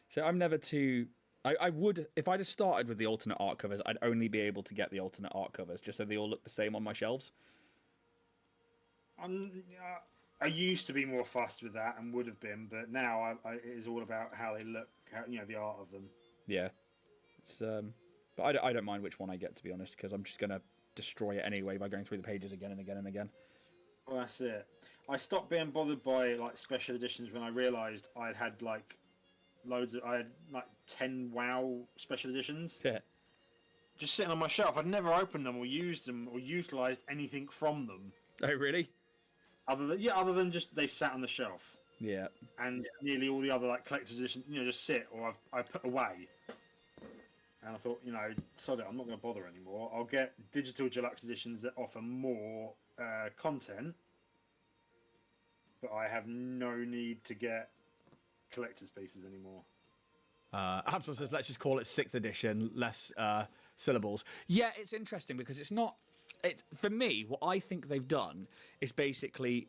So I'm never too. I would, if I just started with the alternate art covers, I'd only be able to get the alternate art covers just so they all look the same on my shelves. I used to be more fussed with that and would have been, but now it is all about how they look, the art of them. Yeah, it's but I don't mind which one I get, to be honest, because I'm just gonna destroy it anyway by going through the pages again and again and again. Well, that's it. I stopped being bothered by special editions when I realised I had I had 10 WoW special editions. Yeah. Just sitting on my shelf. I'd never opened them or used them or utilised anything from them. Oh, really? Other than just they sat on the shelf. Yeah. And nearly all the other collector's editions, just sit or I put away. And I thought, sod it, I'm not going to bother anymore. I'll get digital deluxe editions that offer more content, but I have no need to get collector's pieces anymore. Absol says, let's just call it 6th edition, less syllables. Yeah, it's interesting because it's for me, what I think they've done is basically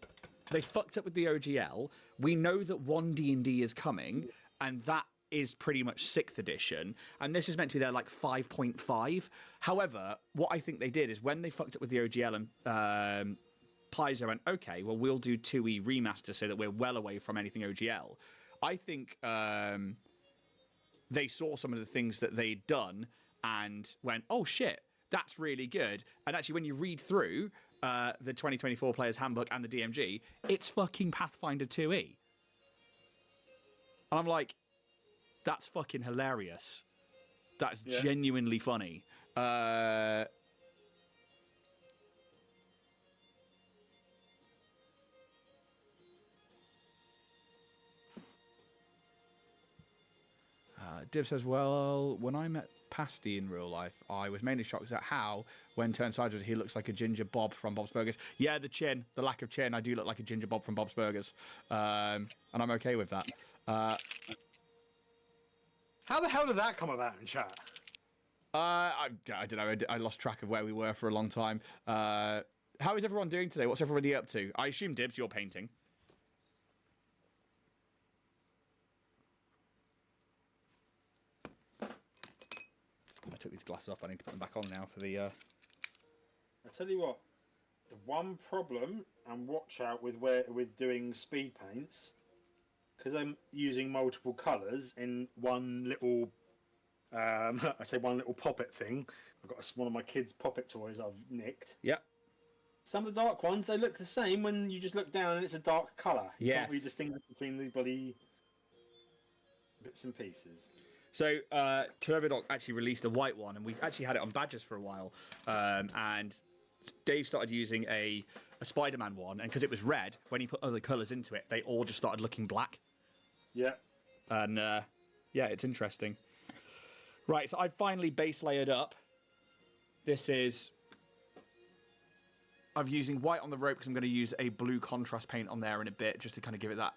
they fucked up with the OGL. We know that 1 D&D is coming, and that is pretty much 6th edition, and this is meant to be their 5.5. However, what I think they did is when they fucked up with the OGL and Paizo went, okay, well, we'll do 2E remaster so that we're well away from anything OGL. I think they saw some of the things that they'd done and went, oh shit, that's really good. And actually, when you read through the 2024 Player's Handbook and the DMG, it's fucking Pathfinder 2E. And I'm like, that's fucking hilarious. That's genuinely funny. Div says, well, when I met Pasty in real life, I was mainly shocked at how, when turned sideways, he looks like a Ginger Bob from Bob's Burgers. Yeah, the chin, the lack of chin, I do look like a Ginger Bob from Bob's Burgers. And I'm okay with that. How the hell did that come about in chat? I don't know. I lost track of where we were for a long time. How is everyone doing today? What's everybody up to? I assume, Dibs, you're painting. I took these glasses off. I need to put them back on now for the... I tell you what, the one problem, and watch out with doing speed paints, because I'm using multiple colours in one little, one little poppet thing. I've got one of my kids' poppet toys I've nicked. Yep. Some of the dark ones, they look the same when you just look down and it's a dark colour. You can't really distinguish between the bloody bits and pieces. So, Turbodoc actually released a white one, and we actually had it on badges for a while. And Dave started using a Spider-Man one, and because it was red, when he put other colours into it, they all just started looking black. Yeah. And, yeah, it's interesting. Right, so I've finally base layered up. This is... I'm using white on the rope because I'm going to use a blue contrast paint on there in a bit, just to kind of give it that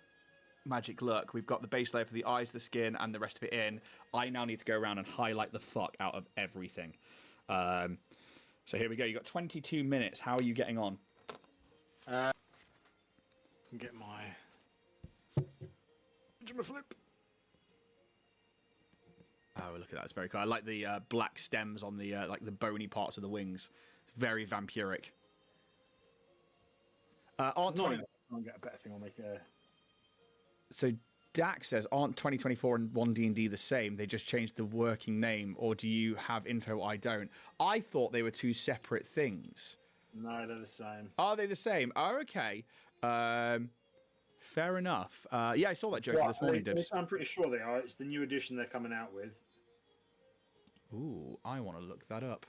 magic look. We've got the base layer for the eyes, the skin, and the rest of it in. I now need to go around and highlight the fuck out of everything. So here we go. You got 22 minutes. How are you getting on? I can get my flip. Oh, look at that. It's very cool. I like the black stems on the like the bony parts of the wings. Very vampiric. Aren't Not 20... I'll get a better thing. I'll make a. So Dak says, aren't 2024 and 1D&D the same? They just changed the working name, or do you have info I don't? I thought they were two separate things. No, they're the same. Are they the same? Oh, okay. Fair enough. Yeah, I saw that joke this morning, Dibs. I'm pretty sure they are. It's the new edition they're coming out with. Ooh, I want to look that up.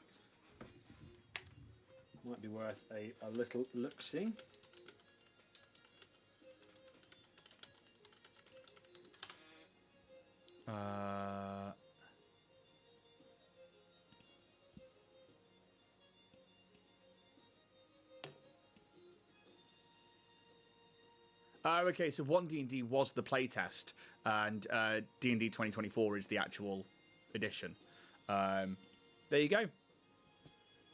Might be worth a little look-see. Okay, so 1D&D was the playtest, and D&D 2024 is the actual edition. There you go.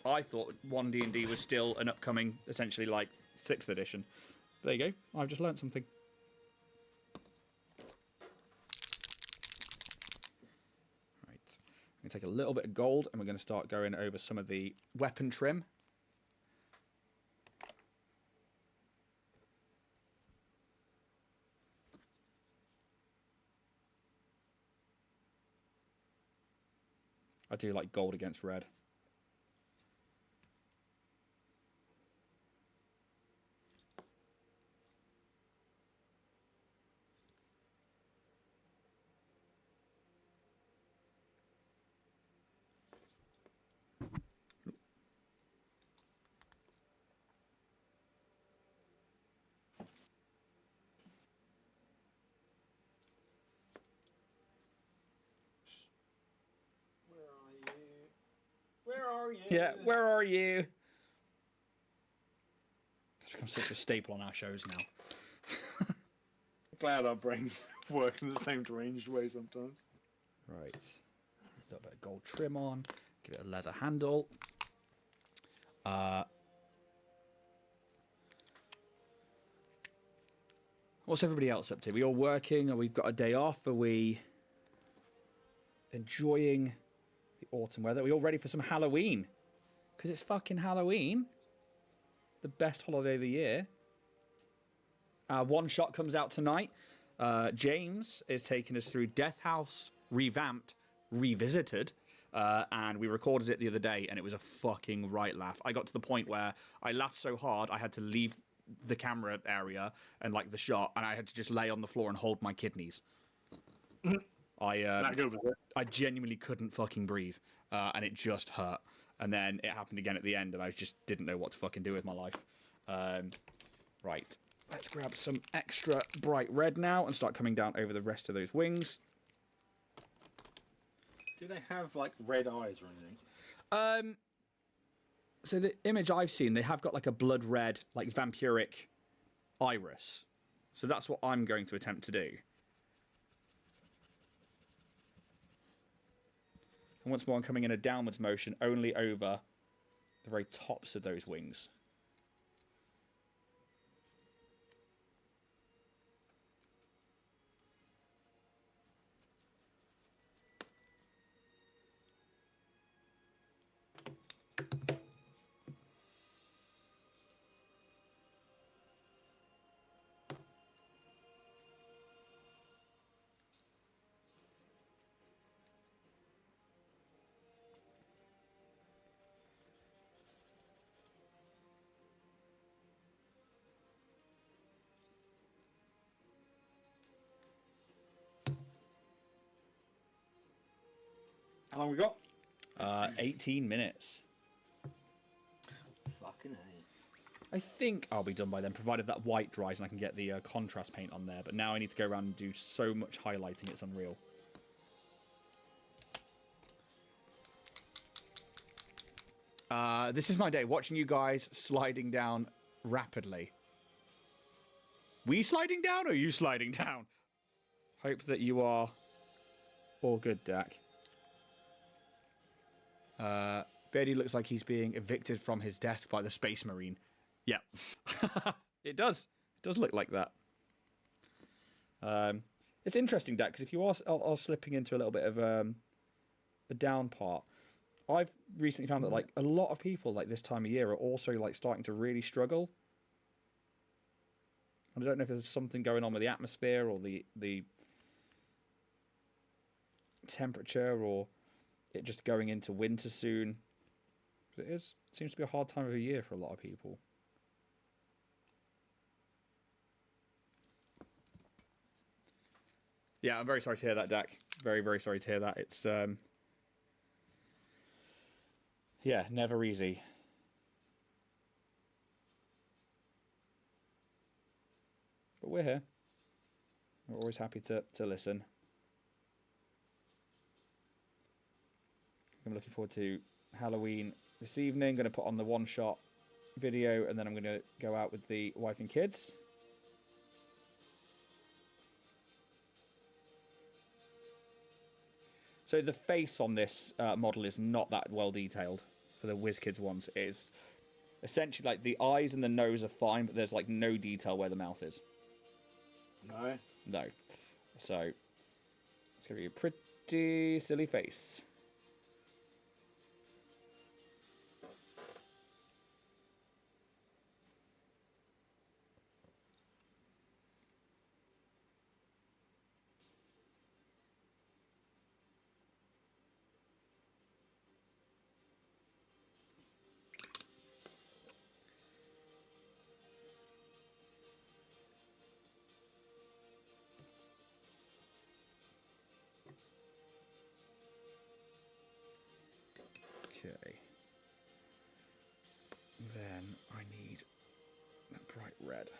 I thought 1D&D was still an upcoming, essentially like 6th edition. There you go. I've just learned something. Right. I'm going to take a little bit of gold, and we're going to start going over some of the weapon trim. I do like gold against red. Where are you? Yeah, where are you? It's become such a staple on our shows now. Glad our brains work in the same deranged way sometimes. Right. A little bit of gold trim on. Give it a leather handle. What's everybody else up to? Are we all working? Or we've got a day off? Are we enjoying the autumn weather? Are we all ready for some Halloween? Because it's fucking Halloween. The best holiday of the year. One Shot comes out tonight. James is taking us through Death House Revamped, Revisited. And we recorded it the other day, and it was a fucking right laugh. I got to the point where I laughed so hard I had to leave the camera area and like the shot, and I had to just lay on the floor and hold my kidneys. That good, was it? I genuinely couldn't fucking breathe, and it just hurt. And then it happened again at the end, and I just didn't know what to fucking do with my life. Right, let's grab some extra bright red now and start coming down over the rest of those wings. Do they have like red eyes or anything? So the image I've seen, they have got like a blood red, like vampiric iris. So that's what I'm going to attempt to do. And once more, I'm coming in a downwards motion only over the very tops of those wings. How long we got? 18 minutes. Fucking A. I think I'll be done by then, provided that white dries and I can get the contrast paint on there. But now I need to go around and do so much highlighting, it's unreal. This is my day, watching you guys sliding down rapidly. We sliding down or you sliding down? Hope that you are all good, Dak. Beardy looks like he's being evicted from his desk by the Space Marine. Yep. It does. It does look like that. It's interesting, Dak, because if you are slipping into a little bit of a down part, I've recently found that like a lot of people like this time of year are also like starting to really struggle. I don't know if there's something going on with the atmosphere or the temperature or it just going into winter soon. But seems to be a hard time of the year for a lot of people. Yeah, I'm very sorry to hear that, Dak. Very, very sorry to hear that. It's yeah, never easy. But we're here. We're always happy to listen. I'm looking forward to Halloween this evening. Going to put on the one-shot video, and then I'm going to go out with the wife and kids. So the face on this model is not that well detailed for the WizKids ones. It is essentially like the eyes and the nose are fine, but there's like no detail where the mouth is. No. No. So it's going to be a pretty silly face. Okay. Then I need that bright red.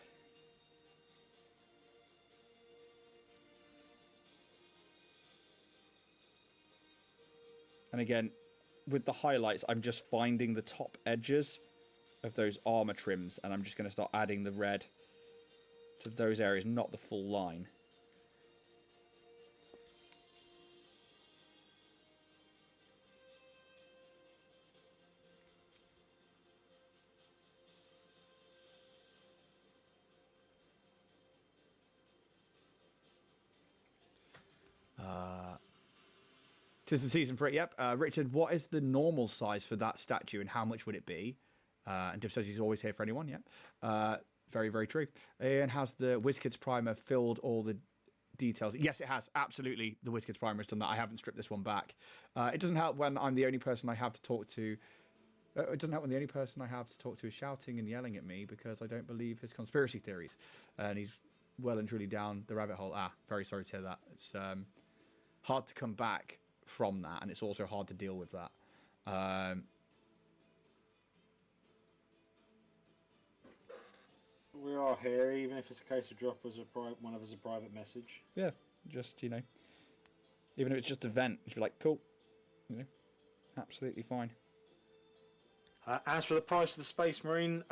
And again, with the highlights, I'm just finding the top edges of those armor trims, and I'm just going to start adding the red to those areas, not the full line. Tis the season for it, yep. Richard, what is the normal size for that statue and how much would it be? And Div says he's always here for anyone, yep. Very, very true. And has the WizKids primer filled all the details? Yes, it has. Absolutely, the WizKids primer has done that. I haven't stripped this one back. It doesn't help when I'm the only person I have to talk to. It doesn't help when the only person I have to talk to is shouting and yelling at me because I don't believe his conspiracy theories. And he's well and truly down the rabbit hole. Very sorry to hear that. It's hard to come back from that, and it's also hard to deal with that. We are here, even if it's a case of drop us one of us a private message. Yeah, just, you know, even if it's just a vent, if you're like, cool, you know, absolutely fine. As for the price of the Space Marine,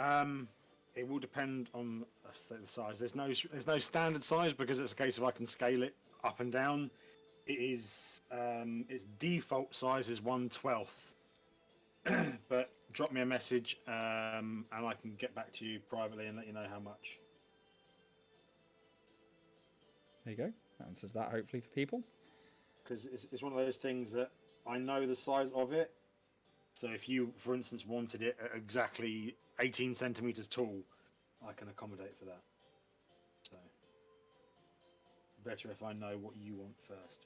it will depend on the size. There's no standard size because it's a case of I can scale it up and down. It is its default size is 1/12, but drop me a message and I can get back to you privately and let you know how much. There you go. That answers that hopefully for people. Because it's one of those things that I know the size of it. So if you, for instance, wanted it at exactly 18 centimeters tall, I can accommodate for that. So better if I know what you want first.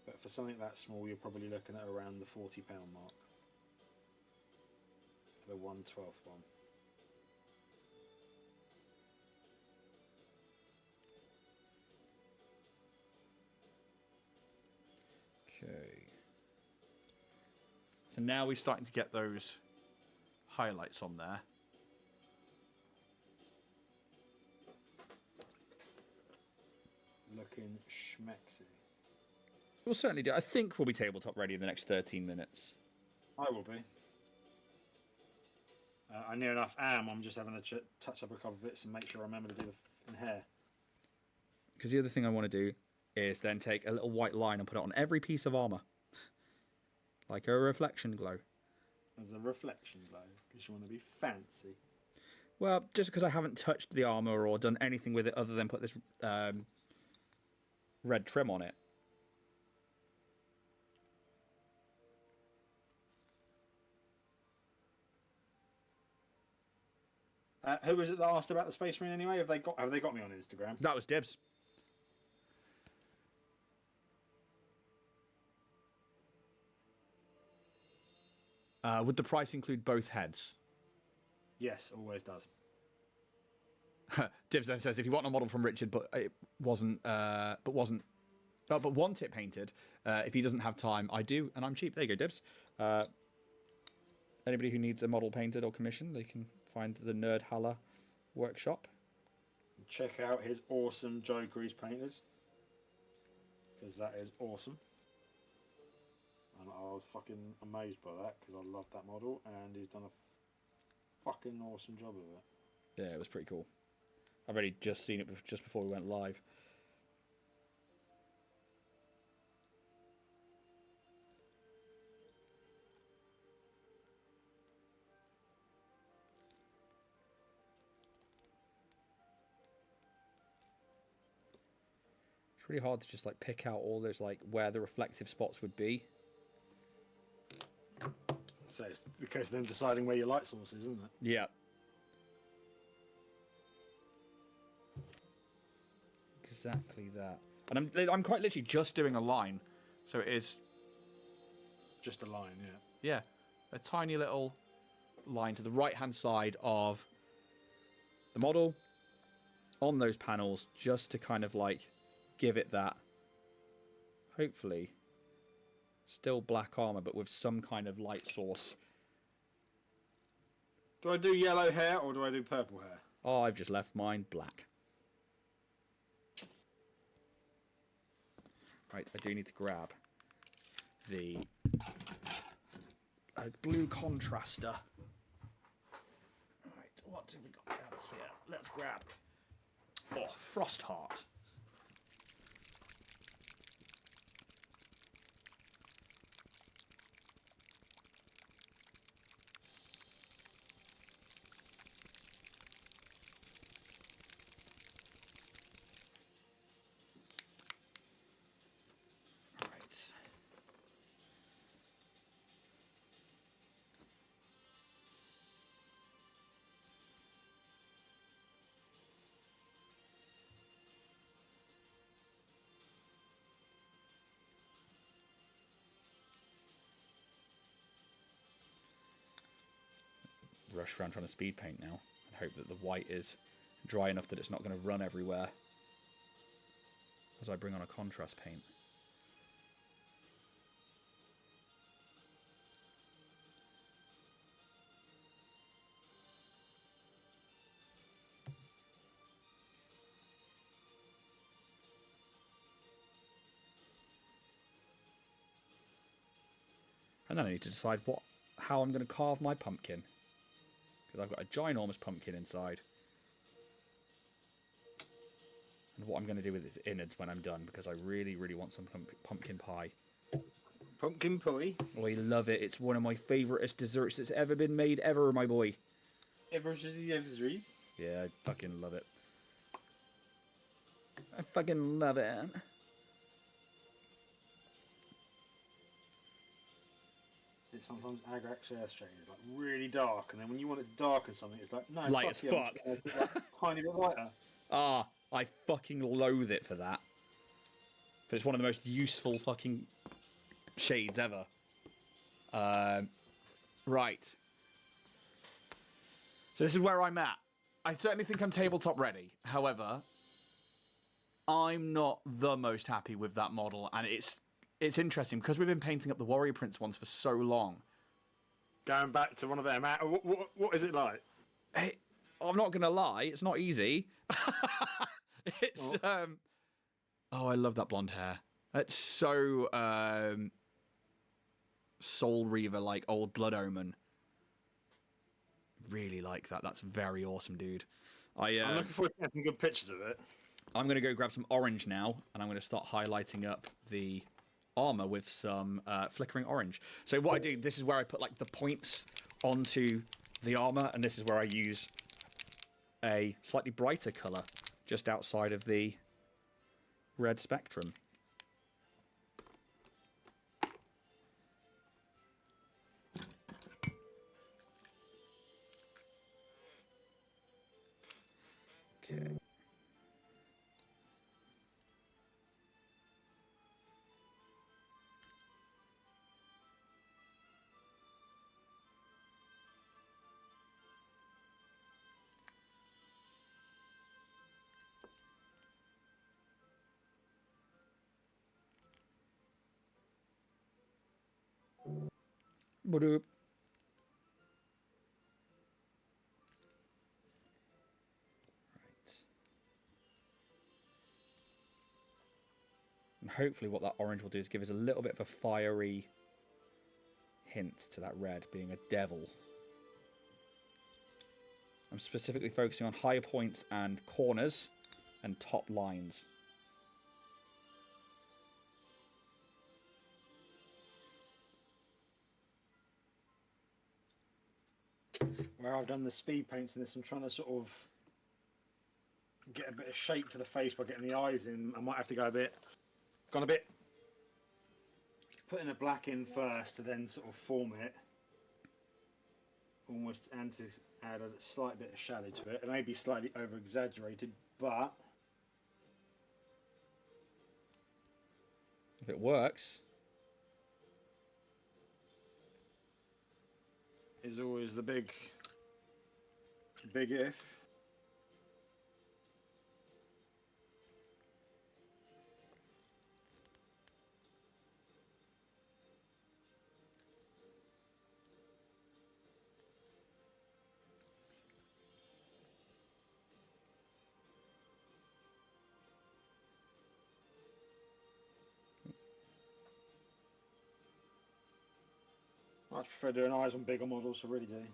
But for something that small, you're probably looking at around the £40 mark. For the 1/12 one. Okay. So now we're starting to get those highlights on there. Looking schmexy. We'll certainly do. I think we'll be tabletop ready in the next 13 minutes. I will be. I near enough am. I'm just having to touch up a couple of bits and make sure I remember to do the hair. Because the other thing I want to do is then take a little white line and put it on every piece of armor. Like a reflection glow. As a reflection glow, because you want to be fancy. Well, just because I haven't touched the armor or done anything with it other than put this red trim on it. Who was it that asked about the Space Marine anyway? Have they got me on Instagram? That was Dibs. Would the price include both heads? Yes, always does. Dibs then says, if you want a model from Richard, but it wasn't, but want it painted, if he doesn't have time, I do, and I'm cheap. There you go, Dibs. Anybody who needs a model painted or commissioned, they can find the Nerd Haller workshop. Check out his awesome Joker he's painted, because that is awesome. And I was fucking amazed by that, because I love that model, and he's done a fucking awesome job of it. Yeah, it was pretty cool. I've already just seen it just before we went live. It's really hard to just like pick out all those like where the reflective spots would be. So it's the case of then deciding where your light source is, isn't it? Yeah. Exactly that. And I'm quite literally just doing a line. So it is Just a line, yeah. yeah, a tiny little line to the right-hand side of the model on those panels, just to kind of like give it that, hopefully, still black armor, but with some kind of light source. Do I do yellow hair or do I do purple hair? Oh, I've just left mine black. Right, I do need to grab the blue contraster. Right, what do we got down here? Let's grab Frostheart. Rush around trying to speed paint now and hope that the white is dry enough that it's not going to run everywhere as I bring on a contrast paint. And then I need to decide how I'm going to carve my pumpkin. Because I've got a ginormous pumpkin inside. And what I'm going to do with its innards when I'm done, because I really, really want some pumpkin pie. Pumpkin pie? Oh, I love it. It's one of my favouriteest desserts that's ever been made ever, my boy. Ever's? Yeah, I fucking love it. I fucking love it. Sometimes Agrax Share Strain is like really dark, and then when you want it to darken something, it's like, no, Light as fuck. It's like tiny bit lighter. Ah, I fucking loathe it for that. But it's one of the most useful fucking shades ever. Right. So this is where I'm at. I certainly think I'm tabletop ready. However, I'm not the most happy with that model, and it's interesting because we've been painting up the Warrior Prince ones for so long. Going back to one of them, what is it like? Hey, I'm not gonna lie, it's not easy. It's oh, I love that blonde hair. It's so Soul Reaver, like old Blood Omen. Really like that. That's very awesome, dude. I'm looking forward to getting good pictures of it. I'm gonna go grab some orange now, and I'm gonna start highlighting up the armor with some flickering orange. So what I do, this is where I put like the points onto the armor, and this is where I use a slightly brighter color just outside of the red spectrum. Okay. Ba-doop. Right. And hopefully what that orange will do is give us a little bit of a fiery hint to that red being a devil. I'm specifically focusing on high points and corners and top lines. Where I've done the speed paints in this, I'm trying to sort of get a bit of shape to the face by getting the eyes in. I might have to go a bit, putting the black in first to then sort of form it, almost, and to add a slight bit of shadow to it. It may be slightly over exaggerated, but if it works, is always the big if. I much prefer doing eyes on bigger models, I really do.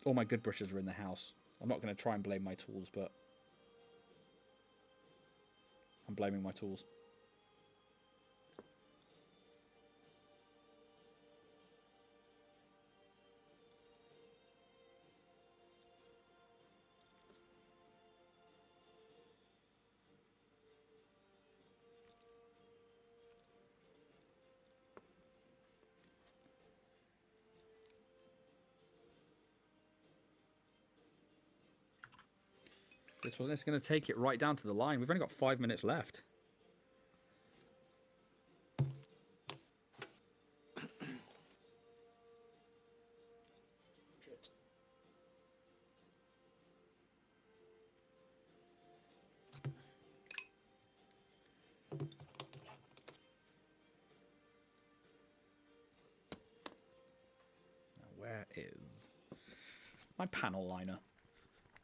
all my good brushes are in the house. I'm not going to try and blame my tools, but I'm blaming my tools. It's going to take it right down to the line. We've only got 5 minutes left. Now, where is my panel liner?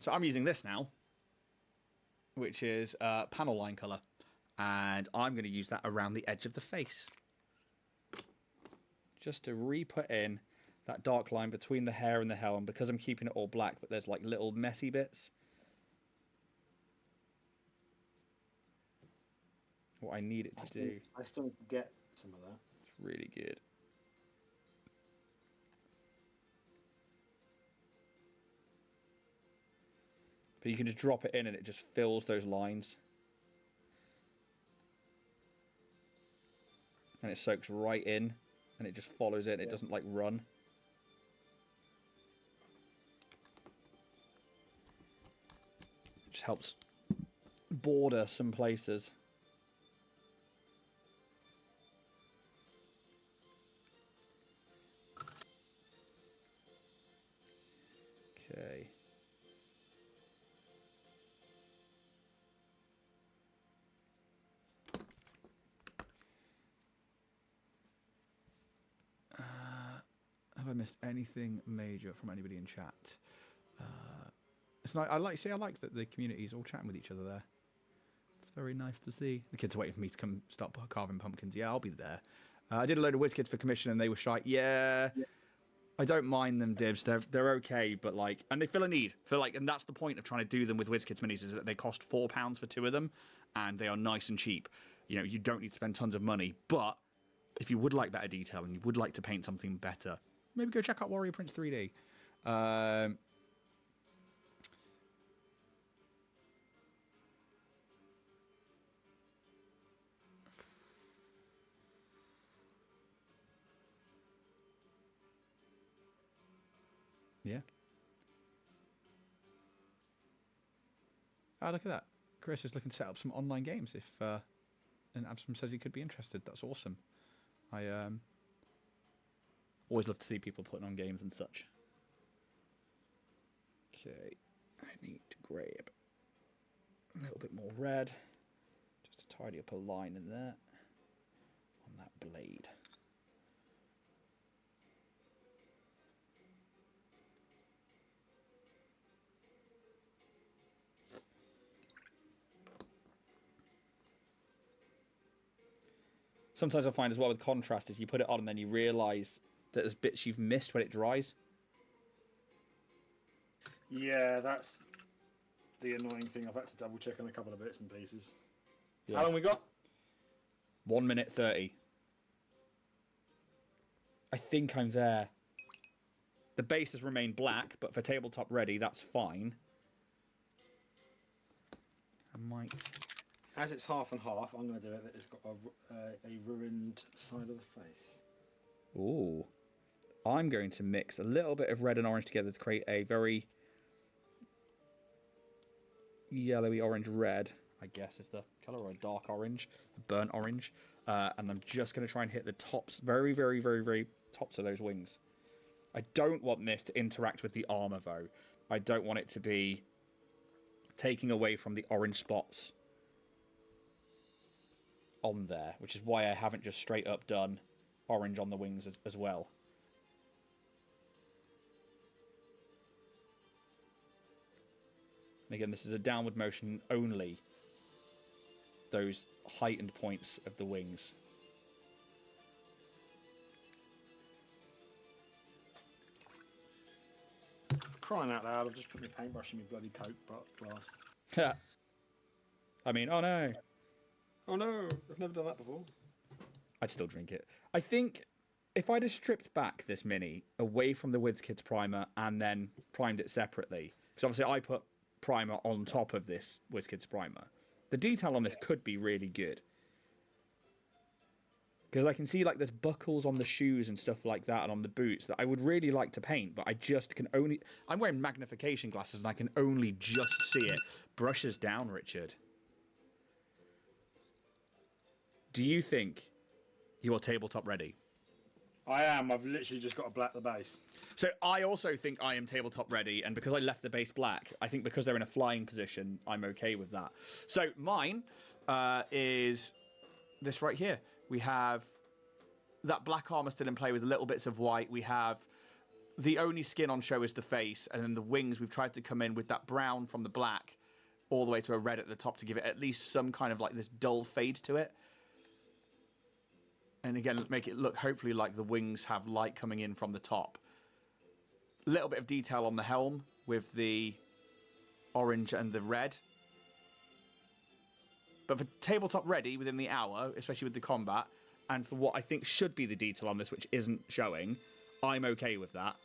So I'm using this now, which is panel line colour, and I'm going to use that around the edge of the face, just to re-put in that dark line between the hair and the helm, because I'm keeping it all black, but there's like little messy bits. What I need it to do. I still need to get some of that. It's really good. But you can just drop it in and it just fills those lines. And it soaks right in and it just follows it. It doesn't like run. It just helps border some places. Okay. Have I missed anything major from anybody in chat? It's not, I like that the community is all chatting with each other there. It's very nice to see. The kids are waiting for me to come start carving pumpkins. Yeah, I'll be there. I did a load of WizKids for commission and they were shy. Yeah. I don't mind them, Divs. They're okay, but like, and they fill a need for like, and that's the point of trying to do them with WizKids minis, is that they cost £4 for 2 of them, and they are nice and cheap. You know, you don't need to spend tons of money, but if you would like better detail and you would like to paint something better, maybe go check out Warrior Prince 3D. Yeah. Oh, look at that. Chris is looking to set up some online games if and Absalom says he could be interested. That's awesome. I always love to see people putting on games and such. Okay, I need to grab a little bit more red just to tidy up a line in there on that blade. Sometimes I find as well with contrast is you put it on and then you realise that there's bits you've missed when it dries. Yeah, that's the annoying thing. I've had to double check on a couple of bits and pieces. Yeah. How long we got? 1 minute 30. I think I'm there. The base has remained black, but for tabletop ready, that's fine. I might... As it's half and half, I'm going to do it that it's got a ruined side of the face. Ooh. I'm going to mix a little bit of red and orange together to create a very yellowy orange red, I guess is the colour, or a dark orange, burnt orange. And I'm just going to try and hit the tops, very, very, very, very tops of those wings. I don't want this to interact with the armour, though. I don't want it to be taking away from the orange spots on there, which is why I haven't just straight up done orange on the wings as well. And again, this is a downward motion only, those heightened points of the wings. For crying out loud, I've just put my paintbrush in my bloody Coke glass. I mean, oh no. Oh no, I've never done that before. I'd still drink it. I think if I'd have stripped back this mini away from the WizKids primer and then primed it separately, because obviously I put primer on top of this WizKids primer, the detail on this could be really good. Because I can see like there's buckles on the shoes and stuff like that and on the boots that I would really like to paint, but I just can only... I'm wearing magnification glasses and I can only just see it. Brushes down, Richard. Do you think you are tabletop ready? I am. I've literally just got to black the base. So I also think I am tabletop ready, and because I left the base black, I think because they're in a flying position, I'm okay with that. So mine is this right here. We have that black armor still in play with little bits of white. We have the only skin on show is the face, and then the wings we've tried to come in with that brown from the black all the way to a red at the top to give it at least some kind of like this dull fade to it. And again, make it look hopefully like the wings have light coming in from the top. A little bit of detail on the helm with the orange and the red. But for tabletop ready within the hour, especially with the combat, and for what I think should be the detail on this, which isn't showing, I'm okay with that.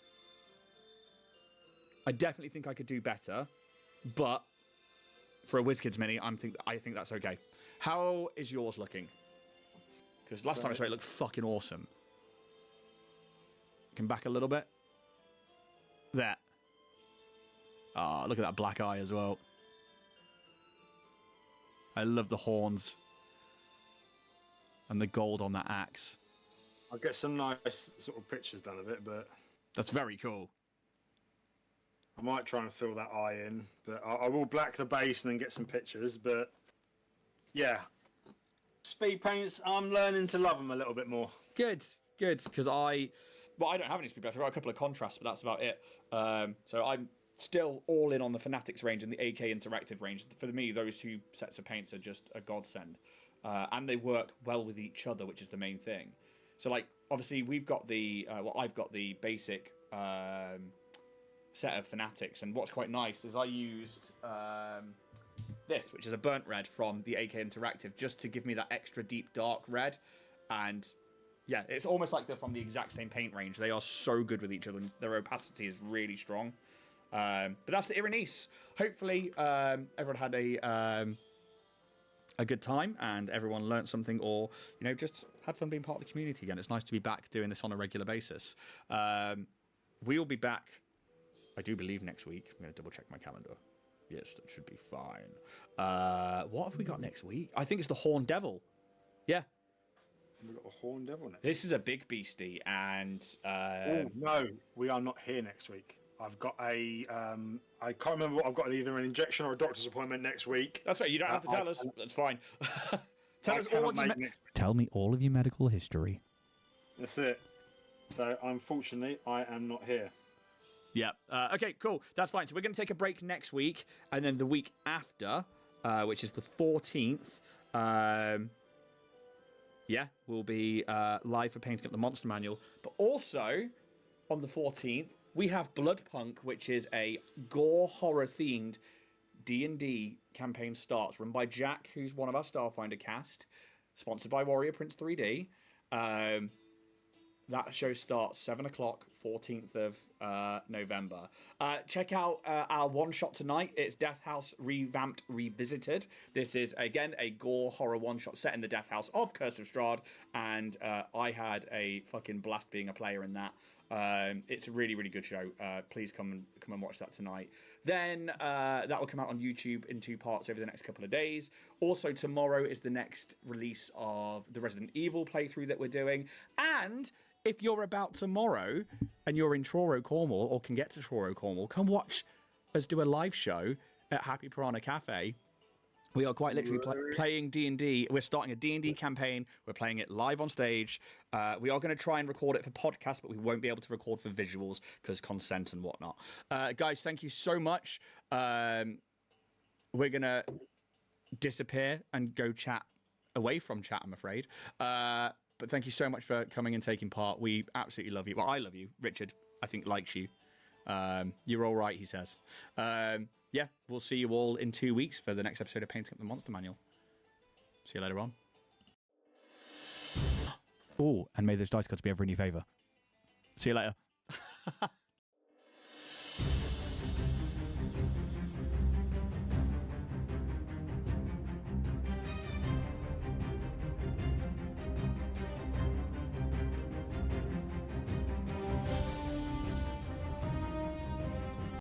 I definitely think I could do better, but for a WizKids mini, I think that's okay. How is yours looking? Because last time I saw it looked fucking awesome. Come back a little bit. There. Ah, look at that black eye as well. I love the horns. And the gold on that axe. I'll get some nice sort of pictures done of it, but... That's very cool. I might try and fill that eye in, but I will black the base and then get some pictures, but... Yeah. Speed paints, I'm learning to love them a little bit more. Good, good, because I don't have any speed paints. I've got a couple of contrasts, but that's about it. So I'm still all in on the Fanatics range and the AK Interactive range. For me, those two sets of paints are just a godsend. And they work well with each other, which is the main thing. So, like, obviously, we've got the... I've got the basic set of Fanatics, and what's quite nice is I used... this, which is a burnt red from the AK Interactive, just to give me that extra deep dark red. And yeah, it's almost like they're from the exact same paint range. They are so good with each other, and their opacity is really strong. But that's the Erinyes. Hopefully, everyone had a good time and everyone learnt something, or just had fun being part of the community again. It's nice to be back doing this on a regular basis. We will be back I do believe next week. I'm going to double check my calendar. Yes, that should be fine. What have we got next week? I think it's the Horn Devil. Yeah. We've got a Horn Devil next. This is a big beastie, and Oh no, we are not here next week. I've got a I can't remember what I've got, either an injection or a doctor's appointment next week. that's right. You don't have to tell us. That's fine. Tell us all of your Tell me all of your medical history. That's it. So unfortunately, I am not here. Yeah. Okay, cool. That's fine. So we're going to take a break next week, and then the week after, which is the 14th, we'll be live for painting up the Monster Manual. But also, on the 14th, we have Bloodpunk, which is a gore horror-themed D&D campaign starts, run by Jack, who's one of our Starfinder cast, sponsored by Warrior Prince 3D. That show starts 7 o'clock, 14th of November. Check out our one-shot tonight. It's Death House Revamped Revisited. This is, again, a gore horror one-shot set in the Death House of Curse of Strahd, and I had a fucking blast being a player in that. It's a really, really good show. Please come and watch that tonight. Then that will come out on YouTube in 2 parts over the next couple of days. Also, tomorrow is the next release of the Resident Evil playthrough that we're doing. And if you're about tomorrow and you're in Truro, Cornwall, or can get to Truro, Cornwall, come watch us do a live show at Happy Piranha Cafe. We are quite literally playing D&D. We're starting a D&D campaign. We're playing it live on stage. We are going to try and record it for podcast, but we won't be able to record for visuals because consent and whatnot. Guys, thank you so much. We're going to disappear and go chat away from chat, I'm afraid. But thank you so much for coming and taking part. We absolutely love you. Well, I love you. Richard, I think, likes you. You're all right, he says. Yeah, we'll see you all in 2 weeks for the next episode of Painting Up the Monster Manual. See you later on. Oh, and may those dice gods be ever in your favour. See you later.